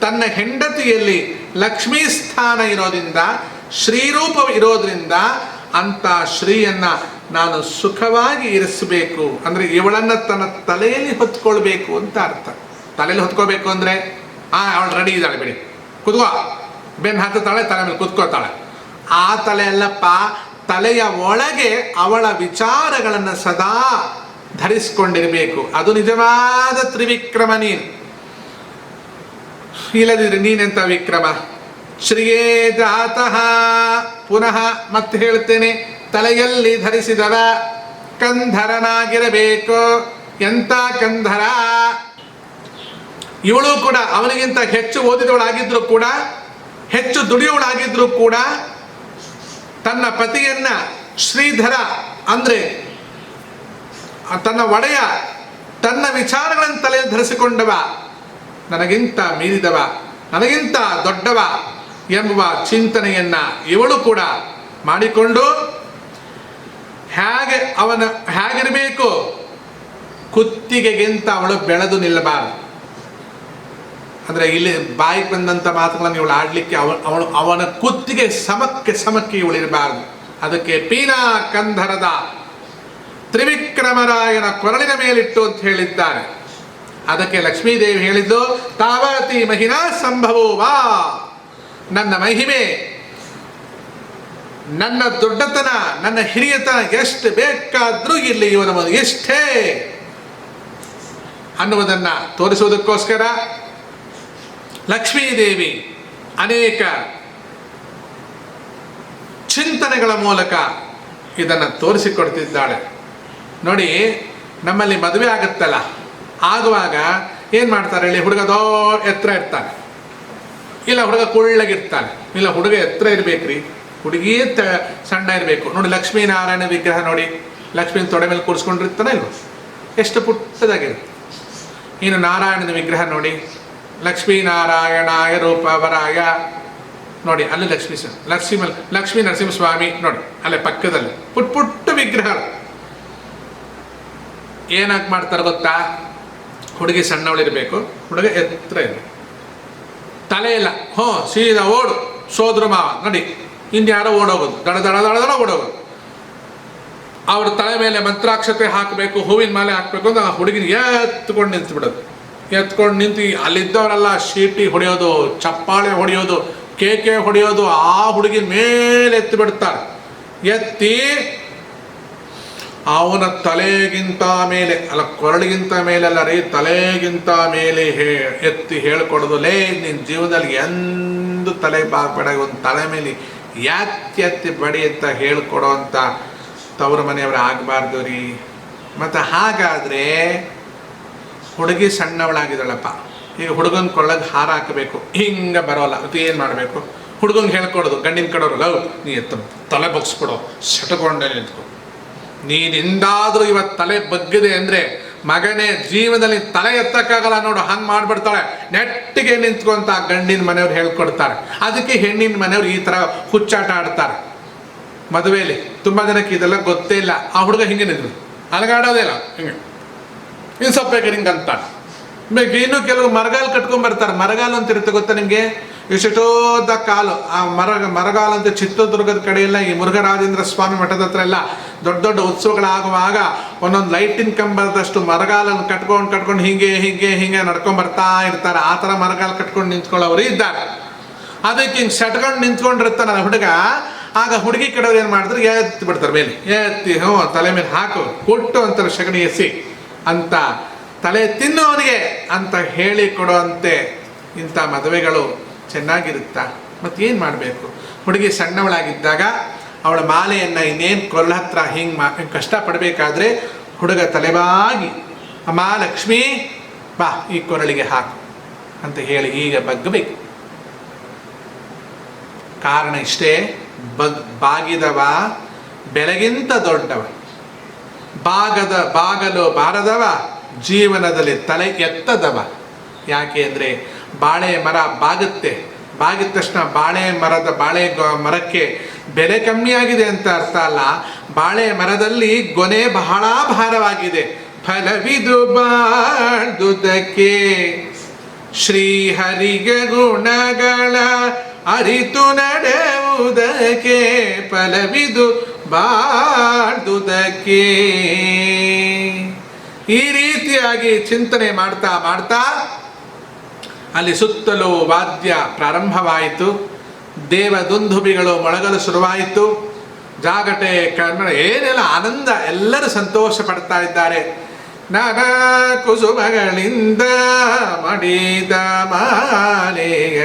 ತನ್ನ ಹೆಂಡತಿಯಲ್ಲಿ ಲಕ್ಷ್ಮೀ ಸ್ಥಾನ ಇರೋದ್ರಿಂದ, ಶ್ರೀರೂಪ ಇರೋದ್ರಿಂದ ಅಂತ ಶ್ರೀಯನ್ನ ನಾನು ಸುಖವಾಗಿ ಇರಿಸಬೇಕು. ಅಂದರೆ ಇವಳನ್ನು ತನ್ನ ತಲೆಯಲ್ಲಿ ಹೊತ್ಕೊಳ್ಬೇಕು ಅಂತ ಅರ್ಥ. ತಲೆಯಲ್ಲಿ ಹೊತ್ಕೋಬೇಕು ಅಂದರೆ ಅವಳು ರೆಡಿ ಇದ್ದಾಳೆ, ಬಿಡಿ ಕುತ್ಕೋ, ಬೆನ್ನು ಹತ್ತುತ್ತಾಳೆ, ತಲೆ ಮೇಲೆ ಕುತ್ಕೋತಾಳೆ. ಆ ತಲೆ ಅಲ್ಲಪ್ಪ, ತಲೆಯ ಒಳಗೆ ಅವಳ ವಿಚಾರಗಳನ್ನು ಸದಾ ಧರಿಸ್ಕೊಂಡಿರಬೇಕು. ಅದು ನಿಜವಾದ ತ್ರಿವಿಕ್ರಮ ನೀನು. ಇಲ್ಲದಿದ್ರೆ ನೀನೆಂತ ವಿಕ್ರಮ? ಶ್ರೀಯೇ ಜಾತಃ. ಪುನಃ ಮತ್ತೆ ಹೇಳ್ತೇನೆ, ತಲೆಯಲ್ಲಿ ಧರಿಸಿದವ ಕಂಧರನಾಗಿರಬೇಕು. ಎಂತ ಕಂಧರ? ಇವಳು ಕೂಡ ಅವನಿಗಿಂತ ಹೆಚ್ಚು ಓದಿದವಳಾಗಿದ್ರು ಕೂಡ, ಹೆಚ್ಚು ದುಡಿಯವಳಾಗಿದ್ರು ಕೂಡ, ತನ್ನ ಪತಿಯನ್ನ ಶ್ರೀಧರ ಅಂದರೆ ತನ್ನ ಒಡೆಯ, ತನ್ನ ವಿಚಾರಗಳನ್ನು ತಲೆಯಲ್ಲಿ ಧರಿಸಿಕೊಂಡವ, ನನಗಿಂತ ಮೀರಿದವ, ನನಗಿಂತ ದೊಡ್ಡವ ಎಂಬುವ ಚಿಂತನೆಯನ್ನ ಇವಳು ಕೂಡ ಮಾಡಿಕೊಂಡು ಹೇಗಿರಬೇಕು? ಕುತ್ತಿಗೆಗಿಂತ ಅವಳು ಬೆಳೆದು ನಿಲ್ಲಬಾರದು. ಅಂದರೆ ಇಲ್ಲಿ ಬಾಯಿಗೆ ಬಂದಂಥ ಮಾತುಗಳನ್ನು ಇವಳು ಆಡಲಿಕ್ಕೆ ಅವನ ಕುತ್ತಿಗೆ ಸಮಕ್ಕೆ ಇವಳು ಇರಬಾರದು. ಅದಕ್ಕೆ ಪೀನಾ ಕಂಧರದ ತ್ರಿವಿಕ್ರಮರಾಯನ ಕೊರಳಿನ ಮೇಲಿಟ್ಟು ಅಂತ ಹೇಳಿದ್ದಾರೆ. ಅದಕ್ಕೆ ಲಕ್ಷ್ಮೀದೇವಿ ಹೇಳಿದ್ದು ತಾವತಿ ಮಹಿನಾ ಸಂಭವೋ ವಾ, ನನ್ನ ಮಹಿಮೆ, ನನ್ನ ದೊಡ್ಡತನ, ನನ್ನ ಹಿರಿಯತನ ಎಷ್ಟು ಬೇಕಾದ್ರೂ ಇಲ್ಲಿ ಇವನ ಎಷ್ಟೇ ಅನ್ನುವುದನ್ನು ತೋರಿಸುವುದಕ್ಕೋಸ್ಕರ ಲಕ್ಷ್ಮೀದೇವಿ ಅನೇಕ ಚಿಂತನೆಗಳ ಮೂಲಕ ಇದನ್ನು ತೋರಿಸಿಕೊಡ್ತಿದ್ದಾಳೆ. ನೋಡಿ, ನಮ್ಮಲ್ಲಿ ಮದುವೆ ಆಗುತ್ತಲ್ಲ, ಆಗುವಾಗ ಏನು ಮಾಡ್ತಾರೆ ಹೇಳಿ? ಹುಡುಗ ಎತ್ತರ ಇರ್ತಾನೆ, ಇಲ್ಲ ಹುಡುಗ ಕುಳ್ಳಗಿರ್ತಾನೆ, ಇಲ್ಲ ಹುಡುಗ ಎತ್ತರ ಇರಬೇಕ್ರಿ, ಹುಡುಗಿ ಸಣ್ಣ ಇರಬೇಕು. ನೋಡಿ ಲಕ್ಷ್ಮೀನಾರಾಯಣ ವಿಗ್ರಹ ನೋಡಿ, ಲಕ್ಷ್ಮೀನ ತೊಡೆ ಮೇಲೆ ಕೂರಿಸ್ಕೊಂಡಿರ್ತಾನೆ ಇಲ್ವ, ಎಷ್ಟು ಪುಟ್ಟದಾಗಿರುತ್ತೆ. ಇನ್ನು ನಾರಾಯಣನ ವಿಗ್ರಹ ನೋಡಿ, ಲಕ್ಷ್ಮೀನಾರಾಯಣಾಯ ರೂಪವರಾಯ ನೋಡಿ, ಅಲ್ಲಿ ಲಕ್ಷ್ಮೀ ನರಸಿಂಹಸ್ವಾಮಿ ನೋಡಿ, ಅಲ್ಲೇ ಪಕ್ಕದಲ್ಲಿ ಪುಟ್ಟ ಪುಟ್ಟ ವಿಗ್ರಹ. ಏನಾಗಿ ಮಾಡ್ತಾರೆ ಗೊತ್ತಾ? ಹುಡುಗಿ ಸಣ್ಣವಳಿರಬೇಕು, ಹುಡುಗ ಎತ್ತರ ಇರಬೇಕು, ತಲೆ ಇಲ್ಲ, ಸೀದಾ ಓಡು ಸೋದ್ರ ಮಾವ ನೋಡಿ, ಇನ್ಯಾರೋ ಓಡೋಗೋದು, ದಡ ದಡ ದಡ ದಡ ಓಡೋಗೋದು. ಅವ್ರ ತಲೆ ಮೇಲೆ ಮಂತ್ರಾಕ್ಷತೆ ಹಾಕಬೇಕು, ಹೂವಿನ ಮಾಲೆ ಹಾಕಬೇಕು ಅಂತ ಆ ಹುಡುಗಿನ ಎತ್ಕೊಂಡು ನಿಂತುಬಿಡೋದು. ಎತ್ಕೊಂಡು ನಿಂತು ಅಲ್ಲಿದ್ದವರೆಲ್ಲ ಶೀಟಿ ಹೊಡೆಯೋದು, ಚಪ್ಪಾಳೆ ಹೊಡೆಯೋದು, ಕೇಕೆ ಹೊಡೆಯೋದು, ಆ ಹುಡುಗಿನ ಮೇಲೆ ಎತ್ತಿ ಬಿಡ್ತಾರೆ. ಎತ್ತಿ ಅವನ ತಲೆಗಿಂತ ಮೇಲೆ ಅಲ್ಲ, ಕೊರಳಿಗಿಂತ ಮೇಲೆಲ್ಲ ರೀ, ತಲೆಗಿಂತ ಮೇಲೆ ಎತ್ತಿ ಹೇಳ್ಕೊಡೋದು, ಲೇ ನಿನ್ನ ಜೀವನದಲ್ಲಿ ಎಂದು ತಲೆ ಬಾಗ್ಬೇಡ, ಒಂದು ತಲೆ ಮೇಲೆ ಎತ್ತಿ ಬಡಿ ಅಂತ ಹೇಳ್ಕೊಡೋ ಅಂತ ತವ್ರ ಮನೆಯವರು ಆಗಬಾರ್ದು ರೀ. ಮತ್ತು ಹಾಗಾದರೆ ಹುಡುಗಿ ಸಣ್ಣವಳಾಗಿದ್ದಾಳಪ್ಪ, ಈಗ ಹುಡುಗನ ಕೊಳ್ಳಗೆ ಹಾರ ಹಾಕಬೇಕು, ಹಿಂಗೆ ಬರೋಲ್ಲ, ಅದು ಏನು ಮಾಡಬೇಕು? ಹುಡುಗಂಗೆ ಹೇಳ್ಕೊಡೋದು, ಗಂಡಿನ ಕಡೋರು, ಲವ್ ನೀ ತಲೆ ಬಗ್ಸ್ಕೊಡೋ, ಸೆಟ್ಕೊಂಡೆ ನಿಂತ್ಕೊ. ನೀನಿಂದಾದರೂ ಇವತ್ತು ತಲೆ ಬಗ್ಗಿದೆ ಅಂದರೆ ಮಗನೇ ಜೀವನದಲ್ಲಿ ತಲೆ ಎತ್ತಕ್ಕಾಗಲ್ಲ ನೋಡು, ಹಂಗೆ ಮಾಡಿಬಿಡ್ತಾಳೆ, ನೆಟ್ಟಿಗೆ ನಿಂತ್ಕೊಂತ ಗಂಡಿನ ಮನೆಯವ್ರು ಹೇಳ್ಕೊಡ್ತಾರೆ. ಅದಕ್ಕೆ ಹೆಣ್ಣಿನ ಮನೆಯವ್ರು ಈ ಥರ ಹುಚ್ಚಾಟ ಆಡ್ತಾರೆ. ಮದುವೆಯಲ್ಲಿ ತುಂಬ ಜನಕ್ಕೆ ಇದೆಲ್ಲ ಗೊತ್ತೇ ಇಲ್ಲ. ಆ ಹುಡುಗ ಹಿಂಗೆ ನಿಂತು ಅಲಗಾಡೋದೇ ಇಲ್ಲ, ಹಿಂಗೆ ಇನ್ನು ಸ್ವಲ್ಪ ಬೇಕಾದ್ರೆ ಹಿಂಗೆ ಅಂತಾನೆ. ಇನ್ನೂ ಕೆಲವರು ಮರಗಾಲು ಕಟ್ಕೊಂಡ್ಬರ್ತಾರೆ. ಮರಗಾಲು ಅಂತ ಇರುತ್ತೆ ಗೊತ್ತಾ ನಿಮಗೆ? ಎಷ್ಟೋದ ಕಾಲು. ಆ ಮರಗಾಲು ಅಂತ ಚಿತ್ರದುರ್ಗದ ಕಡೆ ಎಲ್ಲ, ಈ ಮುರುಘರಾಜೇಂದ್ರ ಸ್ವಾಮಿ ಮಠದ ಹತ್ರ ಎಲ್ಲ ದೊಡ್ಡ ದೊಡ್ಡ ಉತ್ಸವಗಳಾಗುವಾಗ ಒಂದೊಂದು ಲೈಟಿನ ಕಂಬದಷ್ಟು ಮರಗಾಲನ್ನು ಕಟ್ಕೊಂಡು ಹಿಂಗೆ ನಡ್ಕೊಂಡ್ಬರ್ತಾ ಇರ್ತಾರೆ. ಆ ಥರ ಮರಗಾಲು ಕಟ್ಕೊಂಡು ನಿಂತ್ಕೊಳ್ಳೋರು ಇದ್ದಾರೆ. ಅದಕ್ಕೆ ಹಿಂಗೆ ಸಟ್ಕೊಂಡು ನಿಂತ್ಕೊಂಡಿರ್ತಾನೆ ಹುಡುಗ. ಆಗ ಹುಡುಗಿ ಕಡೆಯವ್ರು ಏನು ಮಾಡಿದ್ರು, ಎತ್ತಿ ಬಿಡ್ತಾರೆ ಮೇಲೆ, ಎತ್ತಿ ತಲೆ ಮೇಲೆ ಹಾಕು, ಕೊಟ್ಟು ಅಂತಾರೆ ಸಗಣಿ ಎಸಿ ಅಂತ, ತಲೆ ತಿನ್ನೋನಿಗೆ ಅಂತ ಹೇಳಿ ಕೊಡುವಂತೆ ಇಂಥ ಮದುವೆಗಳು ಚೆನ್ನಾಗಿರುತ್ತಾ? ಮತ್ತೇನು ಮಾಡಬೇಕು? ಹುಡುಗಿ ಸಣ್ಣವಳಾಗಿದ್ದಾಗ ಅವಳ ಮಾಲೆಯನ್ನು ಇನ್ನೇನು ಕೊರಳ ಹತ್ರ ಹಿಂಗೆ ಕಷ್ಟಪಡಬೇಕಾದ್ರೆ ಹುಡುಗ ತಲೆಬಾಗಿ, ಅಮ್ಮ ಲಕ್ಷ್ಮೀ ಬಾ ಈ ಕೊರಳಿಗೆ ಹಾಕು ಅಂತ ಹೇಳಿ ಈಗ ಬಗ್ಗಬೇಕು. ಕಾರಣ ಇಷ್ಟೇ, ಬಾಗಿದವ ಬೆಳಗಿಂತ ದೊಡ್ಡವ, ಬಾಗಲು ಬಾರದವ ಜೀವನದಲ್ಲಿ ತಲೆ ಎತ್ತದವ. ಯಾಕೆ ಅಂದರೆ ಬಾಳೆ ಮರ ಬಾಗಿದ ತಕ್ಷಣ ಬಾಳೆ ಮರಕ್ಕೆ ಬೆಲೆ ಕಮ್ಮಿಯಾಗಿದೆ ಅಂತ ಅರ್ಥ ಅಲ್ಲ. ಬಾಳೆ ಮರದಲ್ಲಿ ಗೊನೆ ಬಹಳ ಭಾರವಾಗಿದೆ. ಫಲವಿದು ಬಾಳ್ದುದಕ್ಕೆ ಶ್ರೀಹರಿಗ ಗುಣಗಳ ಅರಿತು ನಡೆಯುವುದಕ್ಕೆ, ಫಲವಿದು ಬಾಳ್ದುದಕ್ಕೆ. ಈ ರೀತಿಯಾಗಿ ಚಿಂತನೆ ಮಾಡ್ತಾ ಅಲ್ಲಿ ಸುತ್ತಲೂ ವಾದ್ಯ ಪ್ರಾರಂಭವಾಯಿತು. ದೇವದುಂದುಭಿಗಳು ಮೊಳಗಲು ಶುರುವಾಯಿತು. ಜಾಗಟೆ ಕನ್ನಡ ಏನೆಲ್ಲ ಆನಂದ, ಎಲ್ಲರೂ ಸಂತೋಷ ಪಡ್ತಾ ಇದ್ದಾರೆ. ನಾನಾ ಕುಸುಮಗಳಿಂದ ಮಡಿದ ಮಾಲೆಯ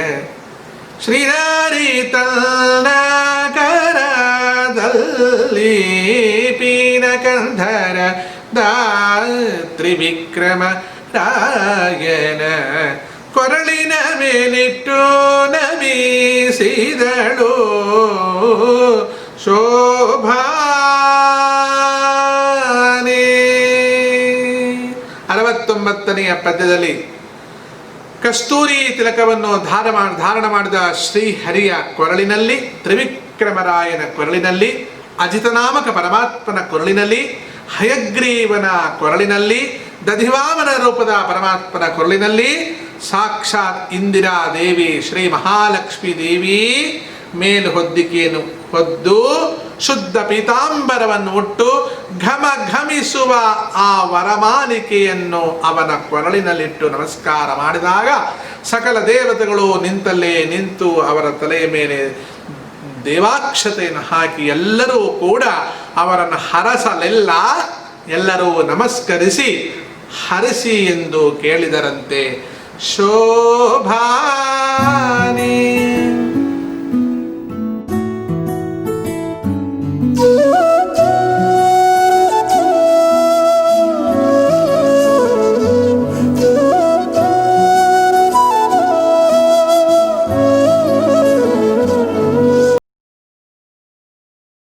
ಶ್ರೀಹರಿ ತನ್ನ ಕರದಲ್ಲಿ ಪೀನಕಂಧರ ತ್ರಿವಿಕ್ರಮ ರಾಯನ ಕೊರಳಿನ ಮೇಲಿಟ್ಟು ನಮಿಸಿದಳು ಶೋಭಾನೆ. 69ನೆಯ ಪದ್ಯದಲ್ಲಿ ಕಸ್ತೂರಿ ತಿಲಕವನ್ನು ಧಾರಣ ಮಾಡಿದ ಶ್ರೀಹರಿಯ ಕೊರಳಿನಲ್ಲಿ, ತ್ರಿವಿಕ್ರಮರಾಯನ ಕೊರಳಿನಲ್ಲಿ, ಅಜಿತನಾಮಕ ಪರಮಾತ್ಮನ ಕೊರಳಿನಲ್ಲಿ, ಹಯಗ್ರೀವನ ಕೊರಳಿನಲ್ಲಿ, ದಧಿವಾಮನ ರೂಪದ ಪರಮಾತ್ಮನ ಕೊರಳಿನಲ್ಲಿ ಸಾಕ್ಷಾತ್ ಇಂದಿರಾ ದೇವಿ ಶ್ರೀ ಮಹಾಲಕ್ಷ್ಮೀ ದೇವಿ ಮೇಲು ಹೊದ್ದಿಕೆಯನ್ನು ಹೊದ್ದು ಶುದ್ಧ ಪೀತಾಂಬರವನ್ನು ಉಟ್ಟು ಘಮ ಘಮಿಸುವ ಆ ವರಮಾಲಿಕೆಯನ್ನು ಅವನ ಕೊರಳಿನಲ್ಲಿಟ್ಟು ನಮಸ್ಕಾರ ಮಾಡಿದಾಗ ಸಕಲ ದೇವತೆಗಳು ನಿಂತಲ್ಲೇ ನಿಂತು ಅವರ ತಲೆಯ ಮೇಲೆ ದೇವಾಕ್ಷತೆಯನ್ನು ಹಾಕಿ ಎಲ್ಲರೂ ಕೂಡ ಅವರನ್ನು ಹರಸಲೆಲ್ಲ ಎಲ್ಲರೂ ನಮಸ್ಕರಿಸಿ ಹರಿಸಿ ಎಂದು ಕೇಳಿದರಂತೆ. ಶೋಭಾನಿ